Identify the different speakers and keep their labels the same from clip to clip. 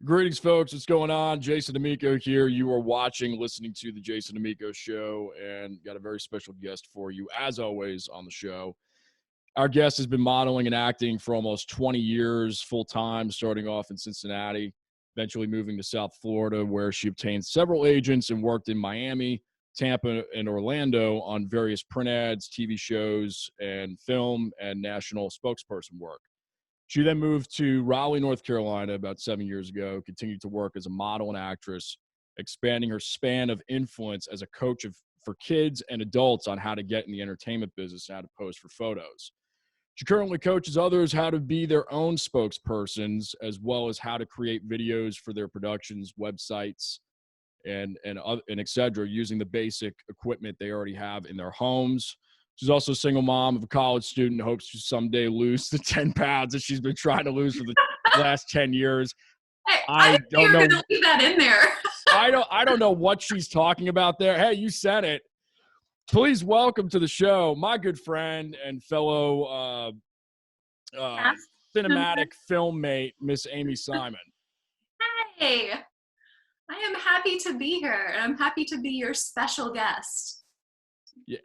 Speaker 1: Greetings, folks. What's going on? Jason Damico here. You are listening to the Jason Damico Show, and got a very special guest for you, as always, on the show. Our guest has been modeling and acting for almost 20 years full-time, starting off in Cincinnati, eventually moving to South Florida, where she obtained several agents and worked in Miami, Tampa, and Orlando on various print ads, TV shows, and film and national spokesperson work. She then moved to Raleigh, North Carolina about 7 years ago, continued to work as a model and actress, expanding her span of influence as a coach for kids and adults on how to get in the entertainment business and how to pose for photos. She currently coaches others how to be their own spokespersons, as well as how to create videos for their productions, websites, and et cetera, using the basic equipment they already have in their homes. She's also a single mom of a college student, hopes to someday lose the 10 pounds that she's been trying to lose for the last 10 years.
Speaker 2: Hey,
Speaker 1: I don't know.
Speaker 2: You're going to leave that in there.
Speaker 1: I don't know what she's talking about there. Hey, you said it. Please welcome to the show my good friend and fellow cinematic film mate, Miss Amy Simon.
Speaker 2: Hey, I am happy to be here, and I'm happy to be your special guest.
Speaker 1: Yeah,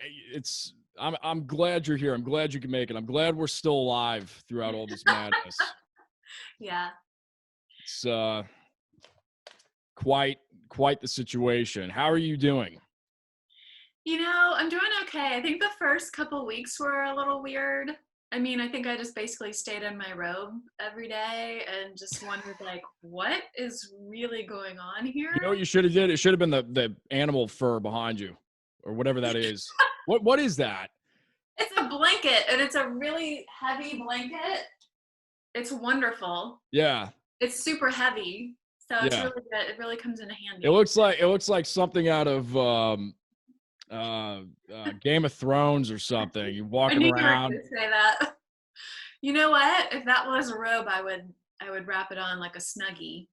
Speaker 1: I'm glad you're here. I'm glad you can make it. I'm glad we're still alive throughout all this madness.
Speaker 2: Yeah.
Speaker 1: It's quite the situation. How are you doing?
Speaker 2: You know, I'm doing okay. I think the first couple weeks were a little weird. I mean, I think I just basically stayed in my robe every day and just wondered, like, what is really going on here?
Speaker 1: You know what you should have did? It should have been the animal fur behind you or whatever that is. What is that?
Speaker 2: It's a blanket, and it's a really heavy blanket. It's wonderful.
Speaker 1: Yeah.
Speaker 2: It's super heavy, so it's really good. It really comes into handy.
Speaker 1: It looks like something out of Game of Thrones or something. You're walking around.
Speaker 2: You were gonna say that. You know what? If that was a robe, I would wrap it on like a snuggie.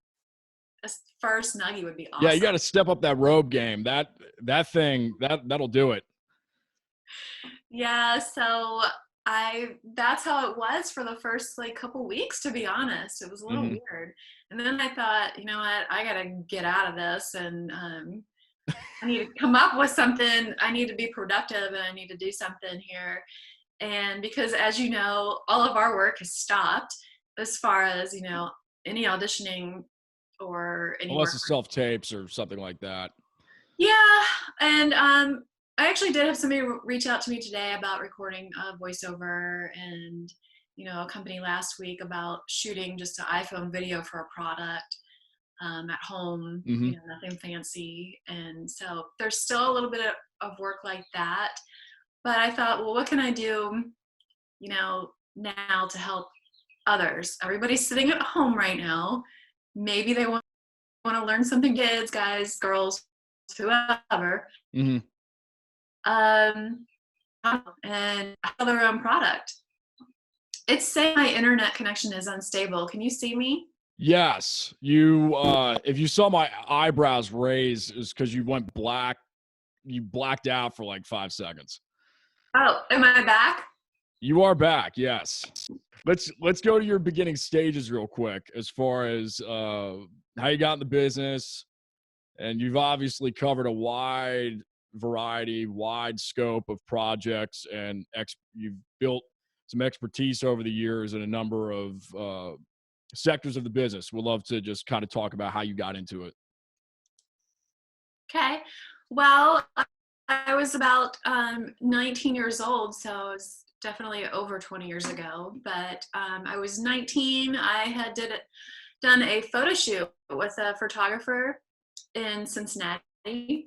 Speaker 2: A fur snuggie would be awesome.
Speaker 1: Yeah, you got to step up that robe game. That thing that'll do it.
Speaker 2: Yeah, so that's how it was for the first couple weeks, to be honest. It was a little weird. And then I thought, you know what, I gotta get out of this, and I need to come up with something. I need to be productive, and I need to do something here. And because, as you know, all of our work has stopped as far as, any auditioning or any
Speaker 1: unless it's self-tapes or something like that.
Speaker 2: Yeah, and I actually did have somebody reach out to me today about recording a voiceover, and a company last week about shooting just an iPhone video for a product at home, nothing fancy. And so there's still a little bit of work like that. But I thought, well, what can I do, now to help others? Everybody's sitting at home right now. Maybe they want to learn something, kids, guys, girls, whoever.
Speaker 1: Mm-hmm.
Speaker 2: And have their own product. It's saying my internet connection is unstable. Can you see me?
Speaker 1: Yes. You if you saw my eyebrows raise, is because you went black. You blacked out for like 5 seconds.
Speaker 2: Oh, am I back?
Speaker 1: You are back, yes. Let's go to your beginning stages real quick, as far as how you got in the business. And you've obviously covered a wide variety, wide scope of projects, and you've built some expertise over the years in a number of sectors of the business. We'd love to just kind of talk about how you got into it.
Speaker 2: Okay. Well, I was about 19 years old, so it was definitely over 20 years ago. But I was 19. I had done a photo shoot with a photographer in Cincinnati,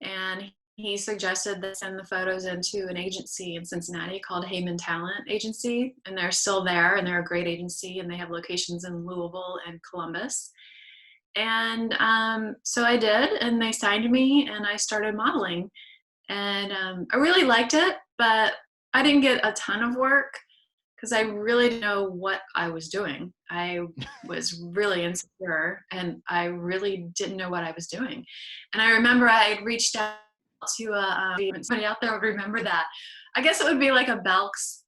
Speaker 2: and he suggested that I send the photos into an agency in Cincinnati called Heyman Talent Agency, and they're still there, and they're a great agency, and they have locations in Louisville and Columbus. And so I did, and they signed me, and I started modeling. And I really liked it, but I didn't get a ton of work because I really didn't know what I was doing. I was really insecure, and I really didn't know what I was doing. And I remember I had reached out to somebody out there would remember that. I guess it would be like a Belks.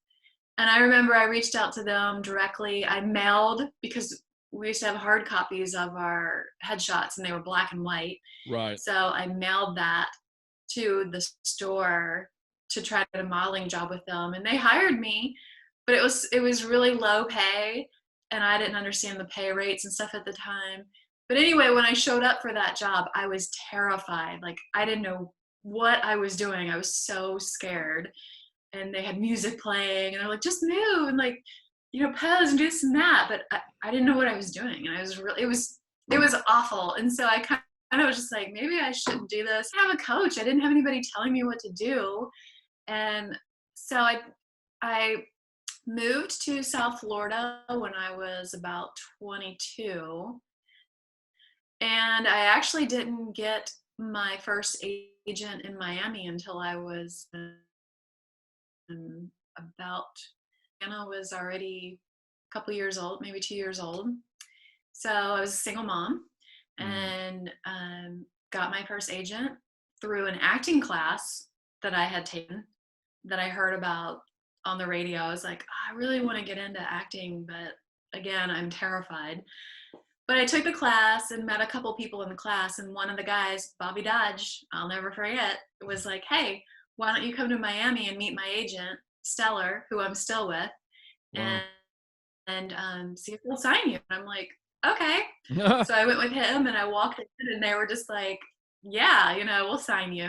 Speaker 2: And I remember I reached out to them directly. I mailed, because we used to have hard copies of our headshots, and they were black and white.
Speaker 1: Right.
Speaker 2: So I mailed that to the store to try to get a modeling job with them, and they hired me, but it was really low pay, and I didn't understand the pay rates and stuff at the time. But anyway, when I showed up for that job, I was terrified. Like, I didn't know what I was doing. I was so scared. And they had music playing, and they're like, just move and, like, you know, pose and do this and that. But I didn't know what I was doing, and I was really, it was awful. And so I kind of was just like, maybe I shouldn't do this. I have a coach. I didn't have anybody telling me what to do. And so I moved to South Florida when I was about 22. And I actually didn't get my first agent in Miami until I was about, Anna was already a couple years old, maybe 2 years old. So I was a single mom, and got my first agent through an acting class that I had taken, that I heard about on the radio. I was like, oh, I really want to get into acting, but again, I'm terrified. But I took the class and met a couple people in the class, and one of the guys, Bobby Dodge, I'll never forget, was like, hey, why don't you come to Miami and meet my agent, Stellar, who I'm still with,
Speaker 1: Wow.
Speaker 2: and see if they'll sign you. And I'm like, okay. So I went with him, and I walked in, and they were just like, yeah, you know, we'll sign you.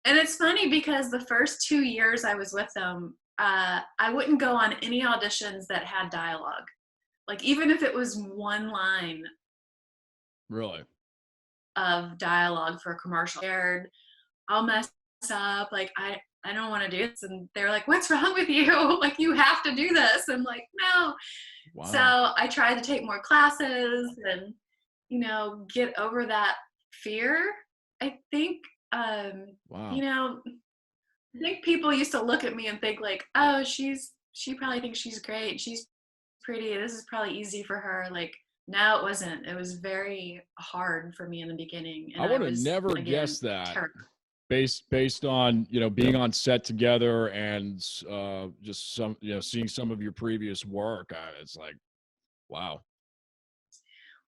Speaker 2: And it's funny because the first 2 years I was with them, I wouldn't go on any auditions that had dialogue. Like, even if it was one line
Speaker 1: Really?
Speaker 2: of dialogue for a commercial, I'll mess up. Like, I don't want to do this. And they're like, what's wrong with you? Like, you have to do this. I'm like, no.
Speaker 1: Wow.
Speaker 2: So I tried to take more classes and, you know, get over that fear. I think,
Speaker 1: Wow.
Speaker 2: you know, I think people used to look at me and think like, oh, she probably thinks she's great. She's pretty. This is probably easy for her. Like, no, it wasn't. It was very hard for me in the beginning. And
Speaker 1: I would have
Speaker 2: was,
Speaker 1: never
Speaker 2: again,
Speaker 1: guessed that.
Speaker 2: terrified.
Speaker 1: Based on, you know, being on set together and just some, you know, seeing some of your previous work, it's like, wow.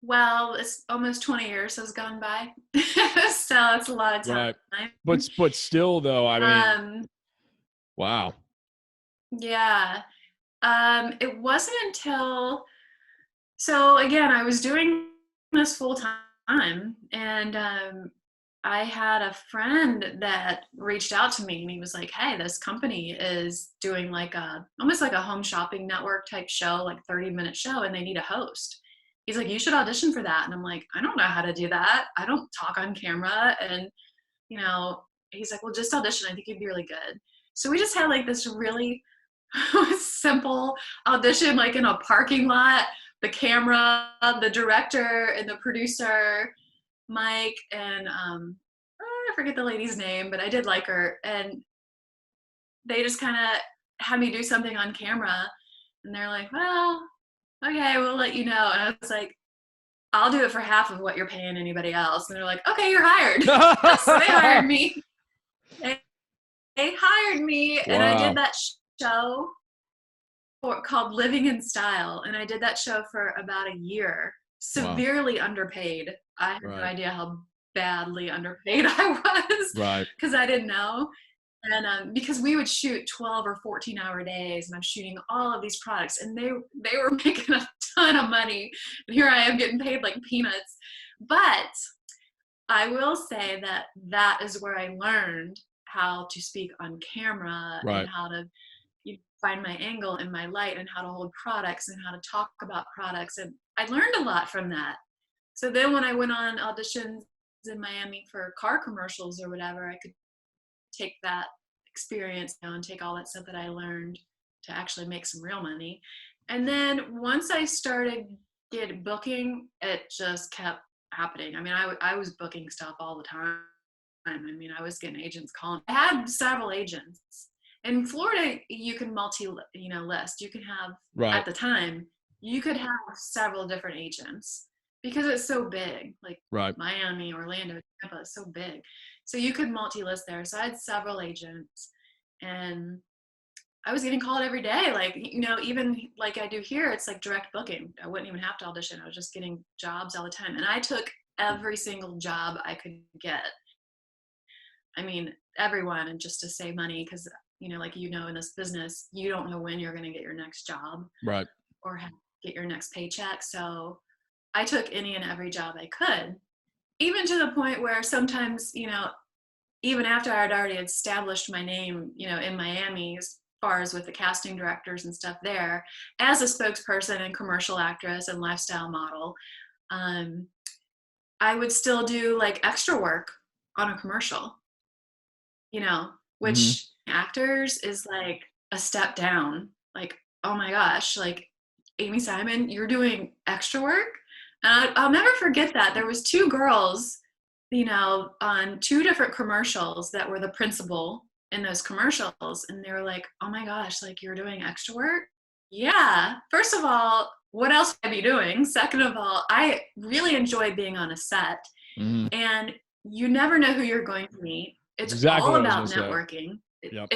Speaker 2: Well, it's almost 20 years has gone by. So it's a lot of time.
Speaker 1: Right. But still though, I mean, wow.
Speaker 2: Yeah. It wasn't until, so again, I was doing this full time, and I had a friend that reached out to me, and he was like, hey, this company is doing like almost like a home shopping network type show, like 30-minute show, and they need a host. He's like, you should audition for that. And I'm like, I don't know how to do that. I don't talk on camera. And, you know, he's like, well, just audition. I think you'd be really good. So we just had like this really simple audition, like in a parking lot, the camera, the director, and the producer, Mike, and I forget the lady's name, but I did like her. And they just kind of had me do something on camera, and they're like, well, okay, we'll let you know. And I was like, I'll do it for half of what you're paying anybody else. And they're like, okay, you're hired. So they hired me. They hired me,
Speaker 1: Wow.
Speaker 2: and I did that show called Living in Style. And I did that show for about a year, severely underpaid. I had no idea how badly underpaid I was.
Speaker 1: Right.
Speaker 2: Because I didn't know. And because we would shoot 12 or 14-hour days, and I'm shooting all of these products, and they were making a ton of money, and here I am getting paid like peanuts. But I will say that that is where I learned how to speak on camera, and how to find my angle and my light, and how to hold products, and how to talk about products. And I learned a lot from that. So then when I went on auditions in Miami for car commercials or whatever, I could take that experience now and take all that stuff that I learned to actually make some real money. And then once I started booking, it just kept happening. I mean, I was booking stuff all the time. I mean, I was getting agents calling. I had several agents. In Florida, you can list. You can have, at the time, you could have several different agents because it's so big. Like Miami, Orlando, Tampa is so big. So you could multi-list there. So I had several agents, and I was getting called every day. Like, even like I do here, it's like direct booking. I wouldn't even have to audition. I was just getting jobs all the time. And I took every single job I could get. I mean, everyone, and just to save money, because, like, in this business, you don't know when you're going to get your next job.
Speaker 1: Right.
Speaker 2: Or get your next paycheck. So I took any and every job I could, even to the point where sometimes, even after I'd already established my name, in Miami, as far as with the casting directors and stuff there, as a spokesperson and commercial actress and lifestyle model, I would still do like extra work on a commercial, which actors is like a step down. Like, oh my gosh, like, Amy Simon, you're doing extra work? And I'll never forget that. There was 2 girls, on 2 different commercials that were the principal in those commercials. And they were like, oh my gosh, like, you're doing extra work? Yeah. First of all, what else would I be doing? Second of all, I really enjoy being on a set. And you never know who you're going to meet. It's
Speaker 1: exactly
Speaker 2: all about networking.
Speaker 1: Yep.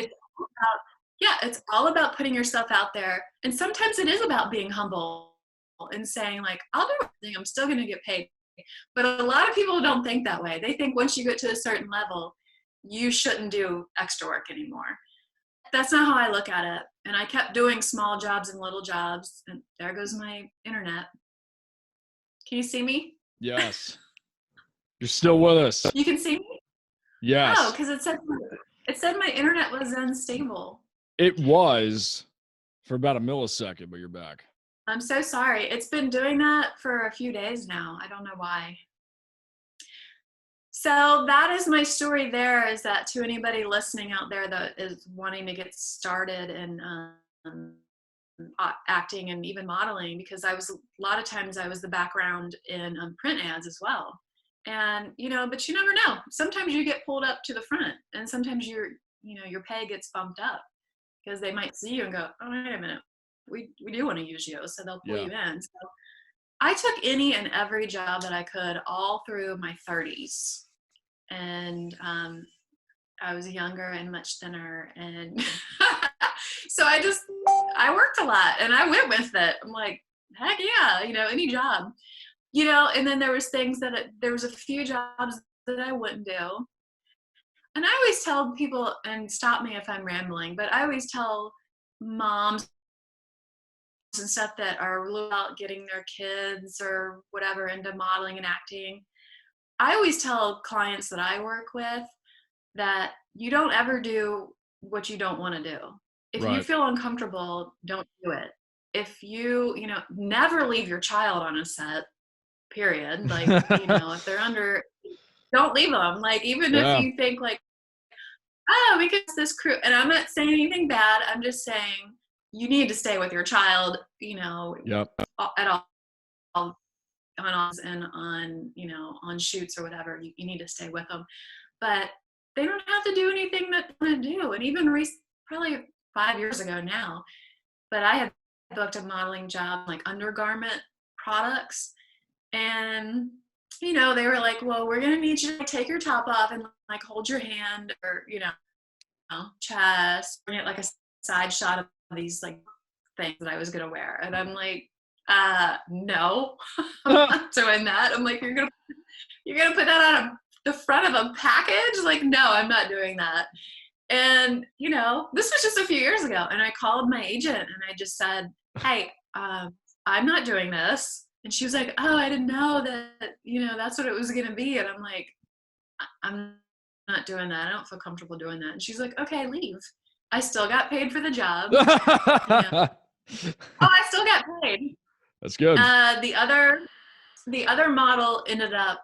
Speaker 2: It's all about putting yourself out there. And sometimes it is about being humble and saying, like, I'll do everything. I'm still going to get paid. But a lot of people don't think that way. They think once you get to a certain level, you shouldn't do extra work anymore. That's not how I look at it. And I kept doing small jobs and little jobs. And there goes my internet. Can you see me?
Speaker 1: Yes. You're still with us.
Speaker 2: You can see me?
Speaker 1: Yes.
Speaker 2: Oh, because it said my internet was unstable.
Speaker 1: It was for about a millisecond, but you're back.
Speaker 2: I'm so sorry. It's been doing that for a few days now. I don't know why. So that is my story there, is that to anybody listening out there that is wanting to get started in acting and even modeling, because a lot of times I was the background in print ads as well. And, but you never know. Sometimes you get pulled up to the front, and sometimes your pay gets bumped up because they might see you and go, oh, wait a minute, we do want to use you. So they'll pull you in. So I took any and every job that I could all through my 30s. And I was younger and much thinner. And so I worked a lot and I went with it. I'm like, heck yeah, any job. And then there was there was a few jobs that I wouldn't do. And I always tell people, and stop me if I'm rambling, but I always tell moms and stuff that are really about getting their kids or whatever into modeling and acting. I always tell clients that I work with that you don't ever do what you don't want to do. If you feel uncomfortable, don't do it. If you, never leave your child on a set, period. Like, if they're under, don't leave them. Like, even if you think like, oh, we could this crew, and I'm not saying anything bad. I'm just saying you need to stay with your child, at all and on shoots or whatever. You need to stay with them, but they don't have to do anything that they want to do. And even probably 5 years ago now, but I had booked a modeling job, like undergarment products, and they were like, well, we're gonna need you to take your top off and like hold your hand or chest, bring it like a side shot of these like things that I was gonna wear. And I'm like, no, I'm not doing that. I'm like, you're gonna put that on the front of a package? Like, no, I'm not doing that. And this was just a few years ago, and I called my agent and I just said, hey, I'm not doing this. And she was like, oh, I didn't know that, that's what it was going to be. And I'm like, I'm not doing that. I don't feel comfortable doing that. And she's like, okay, leave. I still got paid for the job. Oh, I still got paid.
Speaker 1: That's good.
Speaker 2: The other model ended up,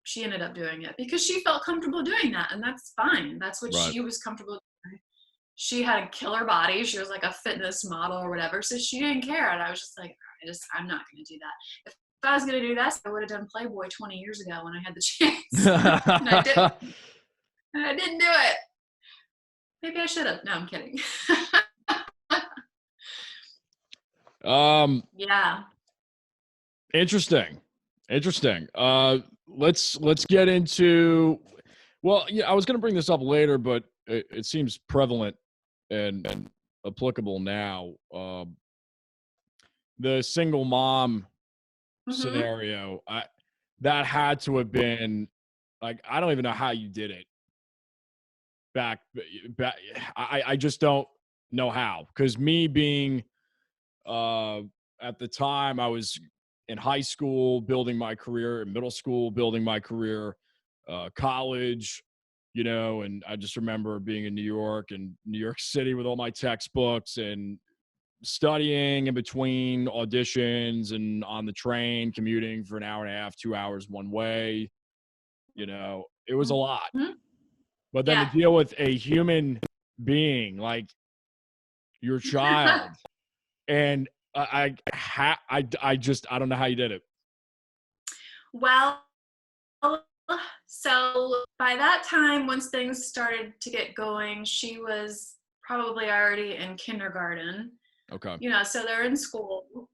Speaker 2: she ended up doing it because she felt comfortable doing that. And that's fine. That's what she was comfortable doing. She had a killer body. She was like a fitness model or whatever. So she didn't care. And I was just like, I'm not going to do that. If I was going to do that, I would have done Playboy 20 years ago when I had the chance. And I didn't. And I didn't do it. Maybe I should have. No, I'm kidding. Yeah.
Speaker 1: Interesting. Let's get into, well, yeah, I was going to bring this up later, but it seems prevalent and applicable now. The single mom
Speaker 2: Mm-hmm.
Speaker 1: scenario, that had to have been like, I don't even know how you did it back. I just don't know how, because me being uh, at the time I was in high school building my career, in middle school building my career, college, and I just remember being in New York and New York City with all my textbooks and studying in between auditions and on the train commuting for an hour and a half, 2 hours one way. It was a lot.
Speaker 2: Mm-hmm.
Speaker 1: But then to
Speaker 2: Yeah.
Speaker 1: deal with a human being like your child, and I don't know how you did it.
Speaker 2: Well, so by that time, once things started to get going, she was probably already in kindergarten.
Speaker 1: Okay.
Speaker 2: So they're in school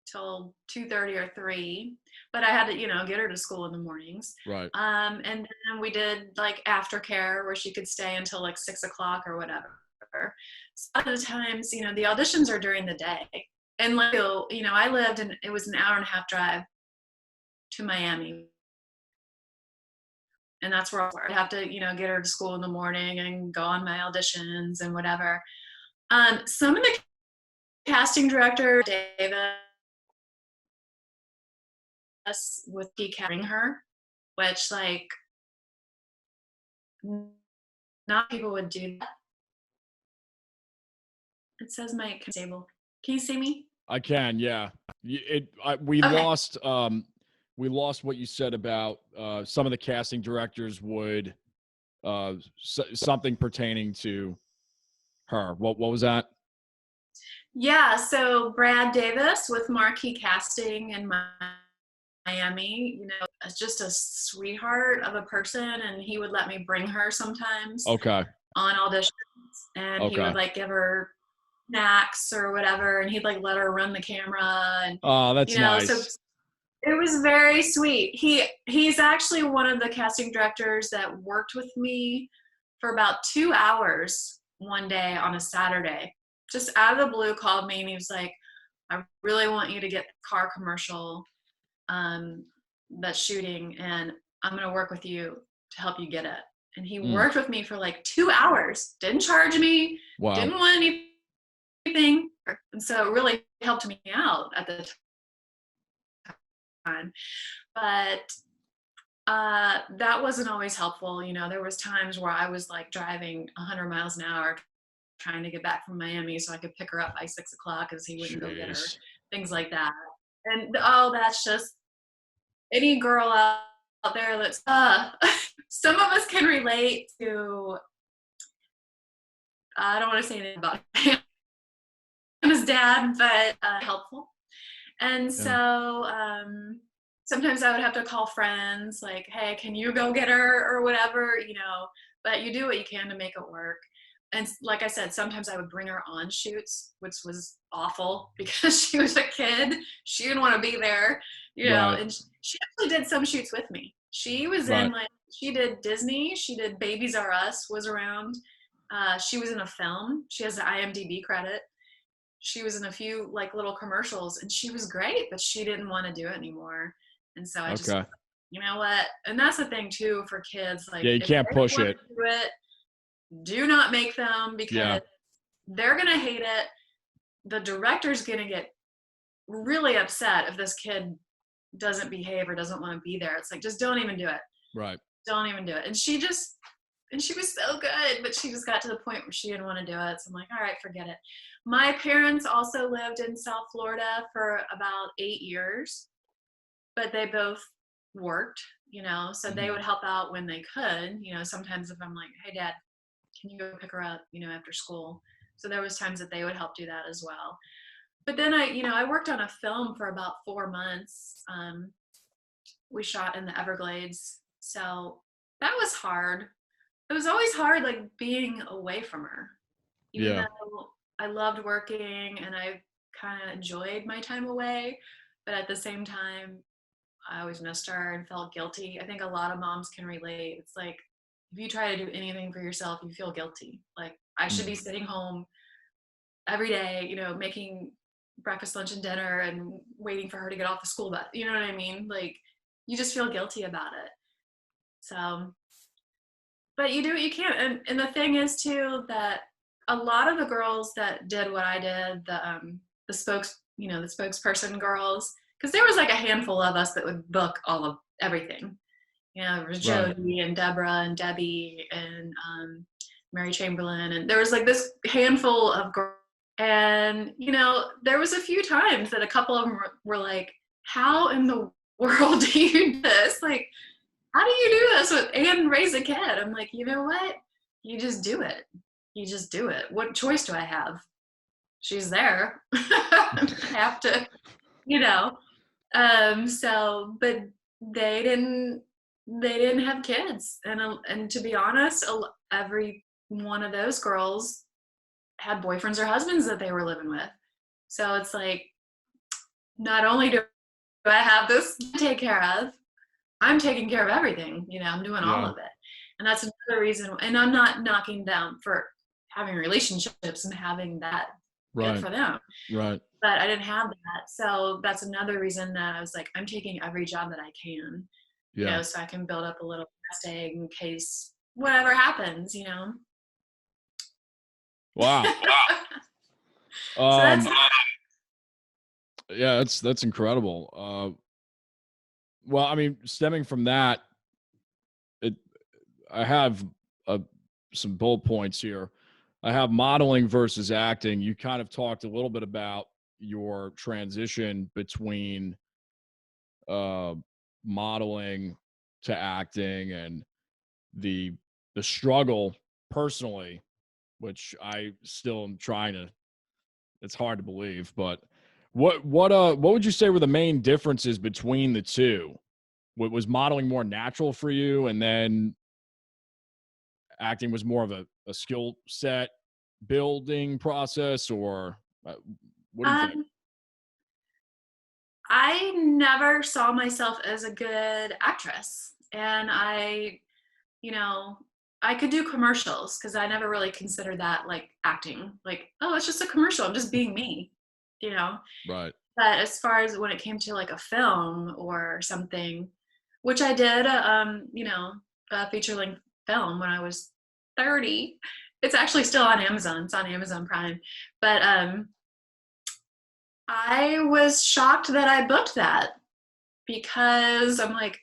Speaker 2: till 2:30 or 3, but I had to, get her to school in the mornings.
Speaker 1: Right.
Speaker 2: And then we did like aftercare where she could stay until like 6 o'clock or whatever. So a lot of the times, the auditions are during the day. And like, I lived and it was an hour and a half drive to Miami. And that's where I'd have to, get her to school in the morning and go on my auditions and whatever. Some of the casting director, David, with decatting her, which like not people would do that. It says my stable. Can you see me?
Speaker 1: I can, yeah.
Speaker 2: Okay.
Speaker 1: We lost what you said about some of the casting directors would something pertaining to her. What was that?
Speaker 2: Yeah, so Brad Davis with Marquee Casting in Miami, is just a sweetheart of a person, and he would let me bring her sometimes
Speaker 1: Okay.
Speaker 2: on auditions, and he
Speaker 1: Okay.
Speaker 2: would like give her snacks or whatever, and he'd like let her run the camera, and
Speaker 1: Oh, that's
Speaker 2: so
Speaker 1: nice.
Speaker 2: it was very sweet. He's actually one of the casting directors that worked with me for about 2 hours one day on a Saturday. Just out of the blue, called me and he was like, "I really want you to get the car commercial that's shooting, and I'm going to work with you to help you get it." And he
Speaker 1: Mm,
Speaker 2: worked with me for like 2 hours. Didn't charge me.
Speaker 1: wow.
Speaker 2: Didn't want anything. And so it really helped me out at the time. But that wasn't always helpful. There was times where I was like driving 100 miles an hour trying to get back from Miami so I could pick her up by 6 o'clock because he wouldn't go get her,
Speaker 1: Jeez.
Speaker 2: things like that. And that's just any girl out there that's some of us can relate to. I don't want to say anything about him and his dad, but helpful. And
Speaker 1: Yeah.
Speaker 2: so sometimes I would have to call friends like, "Hey, can you go get her?" or whatever, but you do what you can to make it work. And like I said, sometimes I would bring her on shoots, which was awful because she was a kid. She didn't want to be there,
Speaker 1: Right.
Speaker 2: and she actually did some shoots with me. She was in
Speaker 1: Right.
Speaker 2: like, she did Disney, she did Babies R Us was around. She was in a film. She has an IMDb credit. She was in a few like little commercials and she was great, but she didn't want to do it anymore. And so I just,
Speaker 1: Okay.
Speaker 2: you know what? And that's the thing too for kids. Like
Speaker 1: Yeah, you
Speaker 2: if
Speaker 1: can't
Speaker 2: they don't
Speaker 1: push
Speaker 2: want
Speaker 1: it.
Speaker 2: to do it, do not make them
Speaker 1: Yeah.
Speaker 2: because they're going to hate it. The director's going to get really upset if this kid doesn't behave or doesn't want to be there. It's like, just don't even do it.
Speaker 1: Right.
Speaker 2: Don't even do it. And she was so good, but she just got to the point where she didn't want to do it. So I'm like, all right, forget it. My parents also lived in South Florida for about 8 years, but they both worked, so they
Speaker 1: Mhm.
Speaker 2: would help out when they could. Sometimes if I'm like, "Hey dad, can you go pick her up, after school?" So there was times that they would help do that as well. But then I worked on a film for about 4 months. We shot in the Everglades. So that was hard. It was always hard, like being away from her, even
Speaker 1: Yeah.
Speaker 2: though I loved working and I kind of enjoyed my time away. But at the same time, I always missed her and felt guilty. I think a lot of moms can relate. It's like if you try to do anything for yourself, you feel guilty. Like, I should be sitting home every day, you know, making breakfast, lunch, and dinner and waiting for her to get off the school bus. You know what I mean? Like, you just feel guilty about it. So, but you do what you can. And the thing is too, that a lot of the girls that did what I did, the spokesperson girls, because there was like a handful of us that would book all of everything. You know, there was Jody and Deborah and Debbie and Mary Chamberlain, and there was like this handful of girls. And, you know, there was a few times that a couple of them were like, how in the world do you do this? Like, how do you do this and raise a kid? I'm like, you know what? You just do it. You just do it. What choice do I have? She's there. I have to, you know. So, but they didn't have kids. And to be honest, every one of those girls had boyfriends or husbands that they were living with. So it's like, not only do I have this to take care of, I'm taking care of everything. You know, I'm doing all of it. And that's another reason. And I'm not knocking them for having relationships and having that good for them.
Speaker 1: Right.
Speaker 2: But I didn't have that. So that's another reason that I was like, I'm taking every job that I can, you know, so I can build up a little nest egg in case whatever happens, you know.
Speaker 1: Wow.
Speaker 2: So
Speaker 1: that's incredible. Well, I mean, stemming from that, I have some bullet points here. I have modeling versus acting. You kind of talked a little bit about your transition between modeling to acting and the struggle personally, which I still am trying to. It's hard to believe, but what would you say were the main differences between the two? What was modeling more natural for you, and then acting was more of a skill set building process, or what do you think?
Speaker 2: I never saw myself as a good actress, and you know, I could do commercials because I never really considered that like acting. Like, oh, it's just a commercial. I'm just being me, you know.
Speaker 1: Right.
Speaker 2: But as far as when it came to like a film or something, which I did, you know, a feature-length film when I was 30. It's actually still on Amazon. It's on Amazon Prime. But I was shocked that I booked that because I'm like,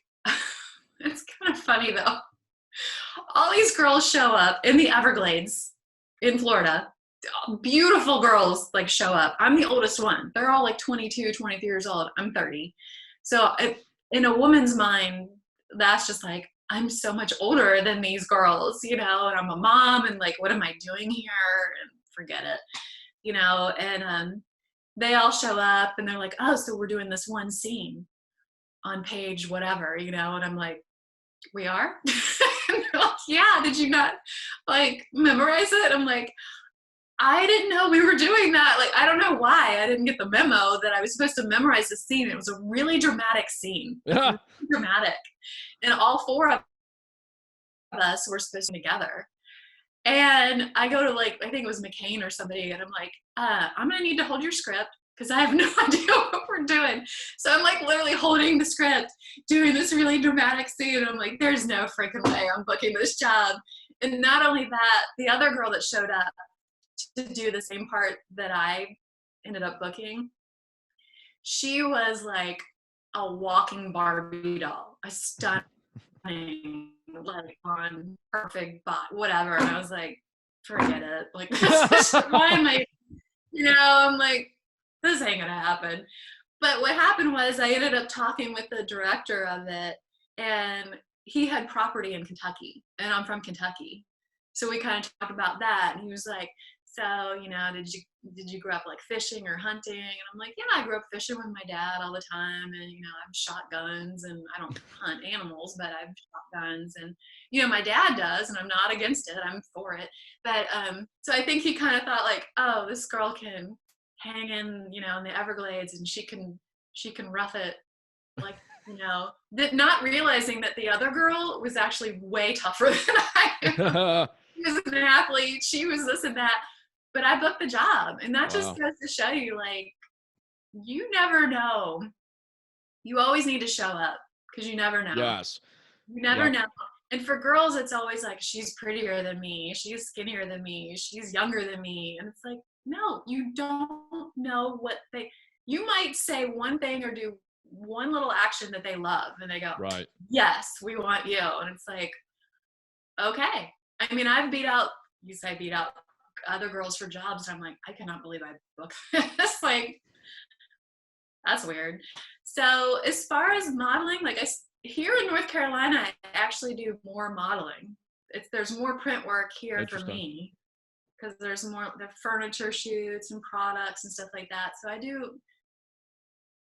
Speaker 2: it's kind of funny though. All these girls show up in the Everglades in Florida. Beautiful girls like show up. I'm the oldest one. They're all like 22, 23 years old. I'm 30. So in a woman's mind, that's just like, I'm so much older than these girls, you know, and I'm a mom and like, what am I doing here? And forget it, you know, and they all show up and they're like, oh, so we're doing this one scene on page whatever, you know, and I'm like, we are? And they're like, yeah, did you not like memorize it? I'm like, I didn't know we were doing that. Like, I don't know why I didn't get the memo that I was supposed to memorize the scene. It was a really dramatic scene. Really dramatic. And all four of us were supposed to be together. And I go to like, I think it was McCain or somebody, and I'm like, I'm gonna need to hold your script because I have no idea what we're doing. So I'm like literally holding the script, doing this really dramatic scene. And I'm like, there's no freaking way I'm booking this job. And not only that, the other girl that showed up to do the same part that I ended up booking, she was like a walking Barbie doll, a stunning, like on perfect bot, whatever. And I was like, forget it. Like, why am I, you know, I'm like, this ain't gonna happen. But what happened was I ended up talking with the director of it, and he had property in Kentucky, and I'm from Kentucky. So we kind of talked about that, and he was like, so, you know, did you grow up like fishing or hunting? And I'm like, yeah, I grew up fishing with my dad all the time, and you know, I've shot guns, and I don't hunt animals, but I've shot guns, and you know, my dad does, and I'm not against it, I'm for it. But so I think he kind of thought like, oh, this girl can hang in, you know, in the Everglades, and she can rough it, like, you know, not realizing that the other girl was actually way tougher than I am. was an athlete. She was this and that. But I booked the job. And that just goes to show you, like, you never know. You always need to show up because you never know.
Speaker 1: Yes.
Speaker 2: You never know. And for girls, it's always like, she's prettier than me. She's skinnier than me. She's younger than me. And it's like, no, you don't know what you might say one thing or do one little action that they love. And they go,
Speaker 1: right.
Speaker 2: Yes, we want you. And it's like, okay. I mean, I've beat out other girls for jobs. And I'm like, I cannot believe I booked this. Like, that's weird. So as far as modeling, like here in North Carolina, I actually do more modeling. There's more print work here for me because there's more the furniture shoots and products and stuff like that. So I do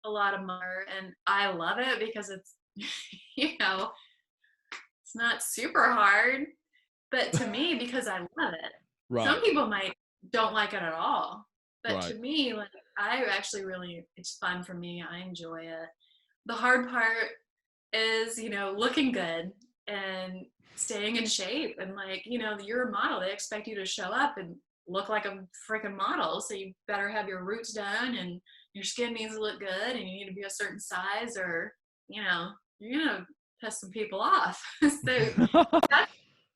Speaker 2: a lot of more, and I love it because it's, you know, it's not super hard, but to me, because I love it. Right. Some people don't like it at all, but to me, like, I actually really, it's fun for me. I enjoy it. The hard part is, you know, looking good and staying in shape. And like, you know, you're a model. They expect you to show up and look like a freaking model. So you better have your roots done and your skin needs to look good and you need to be a certain size or, you know, you're going to piss some people off. So that's kind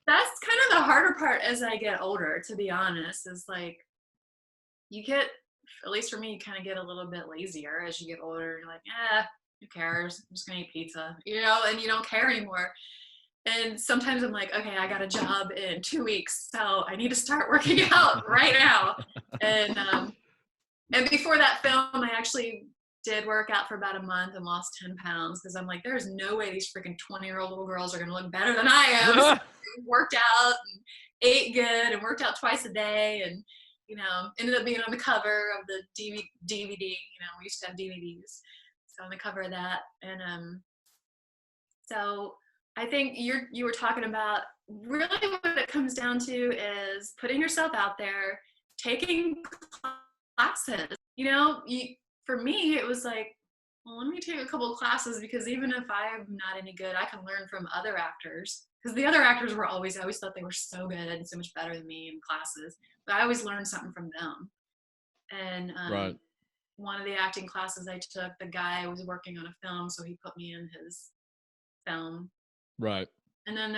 Speaker 2: of the harder part as I get older, to be honest, is like, you get, at least for me, you kind of get a little bit lazier as you get older. You're like, who cares? I'm just gonna eat pizza, you know, and you don't care anymore. And sometimes I'm like, okay, I got a job in 2 weeks, so I need to start working out right now. And before that film, I actually did work out for about a month and lost 10 pounds because I'm like, there's no way these freaking 20-year-old little girls are gonna look better than I am. So I worked out and ate good and worked out twice a day and, you know, ended up being on the cover of the DVD. You know, we used to have DVDs. So on the cover of that. And so I think you were talking about really what it comes down to is putting yourself out there, taking classes. You know, for me, it was like, well, let me take a couple of classes because even if I'm not any good, I can learn from other actors. Because the other actors I always thought they were so good and so much better than me in classes. But I always learned something from them. And one of the acting classes I took, the guy was working on a film, so he put me in his film.
Speaker 1: Right.
Speaker 2: And then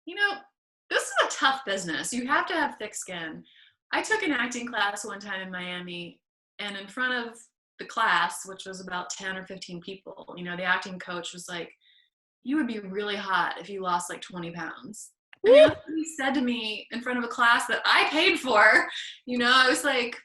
Speaker 2: you know, this is a tough business. You have to have thick skin. I took an acting class one time in Miami, and in front of the class, which was about 10 or 15 people, you know, the acting coach was like, you would be really hot if you lost like 20 pounds. I mean, he said to me in front of a class that I paid for, you know, I was like,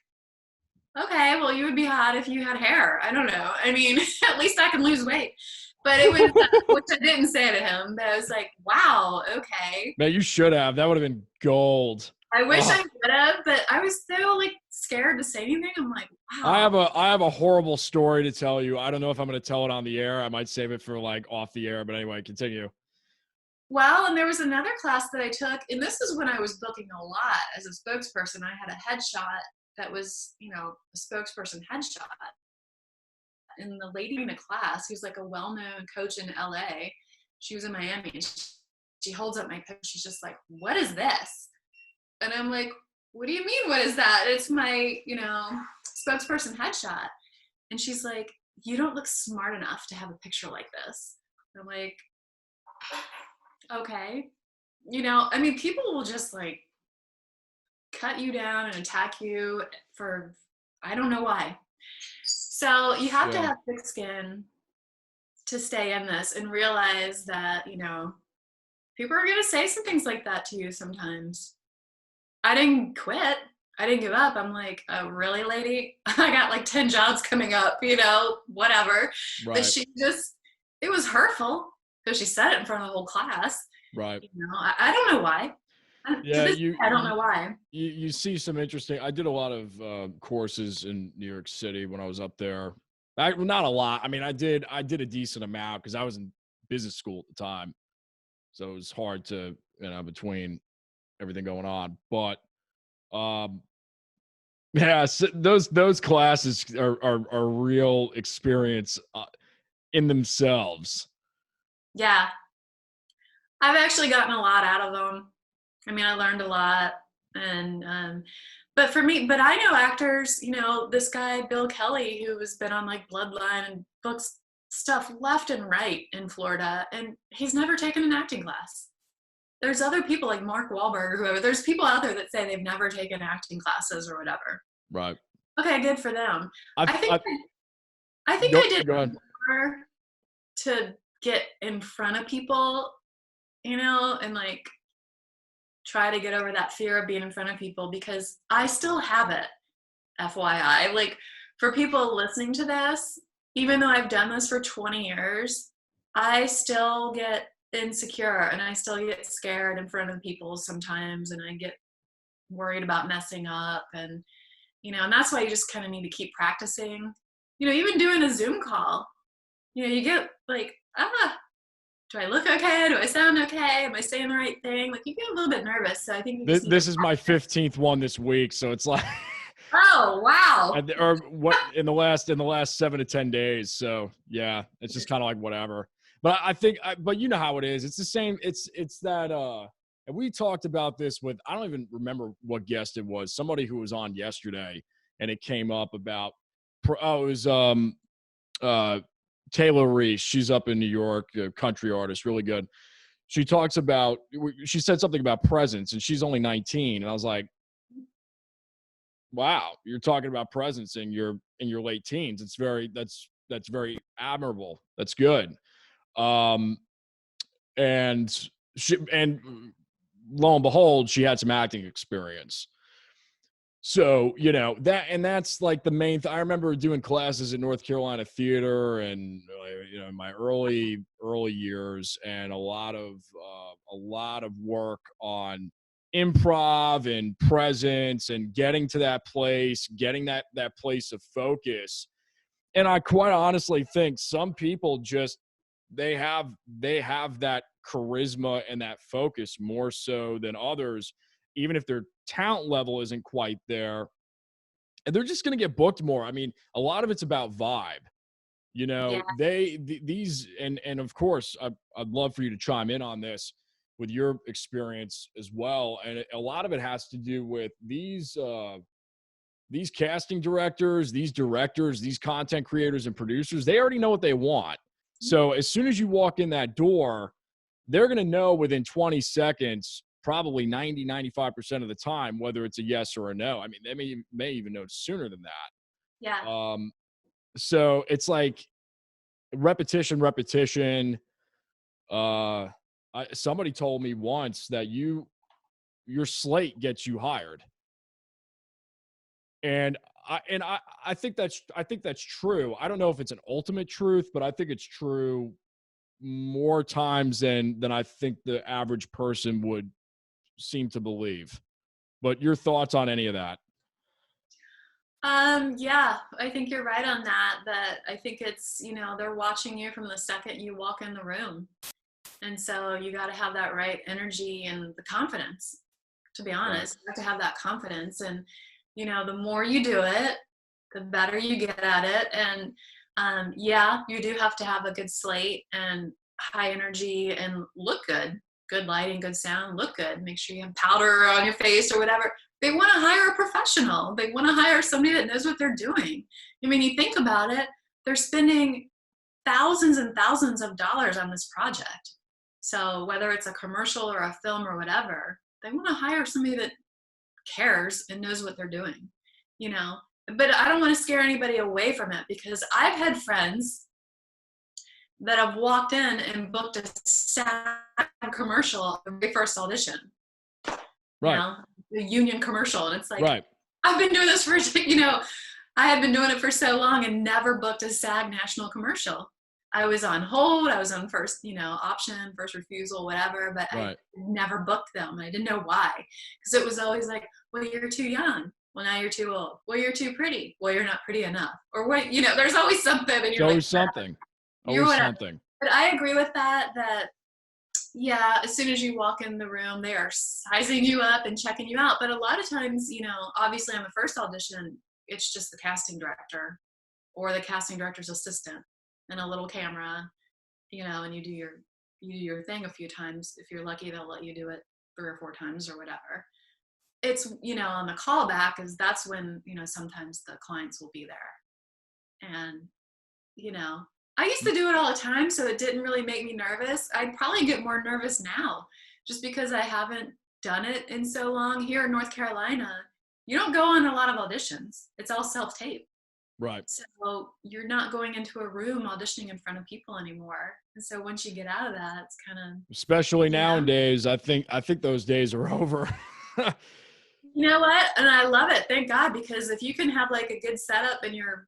Speaker 2: okay, well, you would be hot if you had hair. I don't know. I mean, at least I can lose weight. But it was, which I didn't say to him, but I was like, wow, okay.
Speaker 1: Man, you should have. That would have been gold.
Speaker 2: I wish I would have, but I was so like scared to say anything. I'm like, wow.
Speaker 1: I have a horrible story to tell you. I don't know if I'm going to tell it on the air. I might save it for like off the air, but anyway, continue.
Speaker 2: Well, and there was another class that I took, and this is when I was booking a lot as a spokesperson. I had a headshot that was, you know, a spokesperson headshot. And the lady in the class, who's like a well-known coach in LA, she was in Miami, and she holds up my picture. She's just like, what is this? And I'm like, what do you mean, what is that? It's my, you know, spokesperson headshot. And she's like, you don't look smart enough to have a picture like this. And I'm like, okay. You know, I mean, people will just like cut you down and attack you for, I don't know why. So you have to have thick skin to stay in this and realize that, you know, people are going to say some things like that to you sometimes. I didn't quit. I didn't give up. I'm like, oh, really, lady? I got like 10 jobs coming up, you know, whatever. Right. But it was hurtful because she said it in front of the whole class.
Speaker 1: Right.
Speaker 2: You know, I don't know why. I don't know why.
Speaker 1: You see some interesting, I did a lot of courses in New York City when I was up there. Not a lot. I mean, I did a decent amount because I was in business school at the time. So it was hard to, you know, between everything going on. But yeah, so those classes are real experience in themselves.
Speaker 2: Yeah. I've actually gotten a lot out of them. I mean, I learned a lot, and but for me, but I know actors, this guy Bill Kelly, who has been on like Bloodline and books stuff left and right in Florida, and he's never taken an acting class. There's other people like Mark Wahlberg or whoever. There's people out there that say they've never taken acting classes or whatever.
Speaker 1: Right.
Speaker 2: Okay, good for them.
Speaker 1: I've,
Speaker 2: I think
Speaker 1: I've,
Speaker 2: I think
Speaker 1: go,
Speaker 2: I did
Speaker 1: go ahead.
Speaker 2: more to get in front of people, and like try to get over that fear of being in front of people, because I still have it, FYI. Like, for people listening to this, even though I've done this for 20 years, I still get insecure and I still get scared in front of people sometimes, and I get worried about messing up, and that's why you just kind of need to keep practicing. Even doing a Zoom call, you get like, do I look okay? Do I sound okay? Am I saying the right thing? Like, you get a little bit nervous. So I think you just
Speaker 1: This is my 15th one this week, so it's like,
Speaker 2: oh wow,
Speaker 1: or what in the last 7 to 10 days. So yeah, it's just kind of like whatever. But I think, but you know how it is. It's the same. It's that. And we talked about this with, I don't even remember what guest it was. Somebody who was on yesterday, and it came up about. It was Taylor Reese. She's up in New York, a country artist, really good. She said something about presence, and she's only 19. And I was like, wow, you're talking about presence in your late teens. That's very admirable. That's good. And lo and behold, she had some acting experience. So, that's like the main I remember doing classes at North Carolina Theater, and in my early years, and a lot of work on improv and presence and getting to that place, getting that place of focus. And I quite honestly think some people just they have that charisma and that focus more so than others, even if their talent level isn't quite there, and they're just going to get booked more. I mean, a lot of it's about vibe.
Speaker 2: yeah.
Speaker 1: These and of course, I'd love for you to chime in on this with your experience as well. And a lot of it has to do with these casting directors, these directors, these content creators and producers. They already know what they want. So as soon as you walk in that door, they're going to know within 20 seconds, probably 90-95% of the time, whether it's a yes or a no. I mean, they may even know sooner than that.
Speaker 2: Yeah.
Speaker 1: So it's like repetition. Somebody told me once that your slate gets you hired. And I think that's true. I don't know if it's an ultimate truth, but I think it's true more times than I think the average person would seem to believe. But your thoughts on any of that?
Speaker 2: Yeah, I think you're right on that. That I think it's, they're watching you from the second you walk in the room. And so you got to have that right energy and the confidence, to be honest. You have to have that confidence. And, the more you do it, the better you get at it. And yeah, you do have to have a good slate and high energy and look good. Good lighting, good sound, look good. Make sure you have powder on your face or whatever. They want to hire a professional. They want to hire somebody that knows what they're doing. I mean, you think about it, they're spending thousands and thousands of dollars on this project. So whether it's a commercial or a film or whatever, they want to hire somebody that cares and knows what they're doing, But I don't want to scare anybody away from it, because I've had friends that have walked in and booked a sad commercial the very first audition.
Speaker 1: Right.
Speaker 2: The union commercial. And it's like,
Speaker 1: right.
Speaker 2: I've been doing this for, I had been doing it for so long and never booked a SAG national commercial. I was on hold. I was on first, option, first refusal, whatever, but
Speaker 1: Right.
Speaker 2: I never booked them. I didn't know why. Because it was always like, well, you're too young. Well, now you're too old. Well, you're too pretty. Well, you're not pretty enough. Or what, there's always something. And you're
Speaker 1: always
Speaker 2: like,
Speaker 1: something.
Speaker 2: You're
Speaker 1: always
Speaker 2: whatever.
Speaker 1: something.
Speaker 2: But I agree with that, yeah, as soon as you walk in the room, they are sizing you up and checking you out. But a lot of times, obviously on the first audition, it's just the casting director or the casting director's assistant and a little camera, and you do your thing a few times. If you're lucky, they'll let you do it 3 or 4 times or whatever. It's, on the callback is that's when, sometimes the clients will be there. And, I used to do it all the time, so it didn't really make me nervous. I'd probably get more nervous now just because I haven't done it in so long. Here in North Carolina, you don't go on a lot of auditions. It's all self-tape.
Speaker 1: Right.
Speaker 2: So you're not going into a room auditioning in front of people anymore. And so once you get out of that, it's kind of,
Speaker 1: Especially nowadays, I think those days are over.
Speaker 2: you know what? And I love it. Thank God, because if you can have like a good setup in your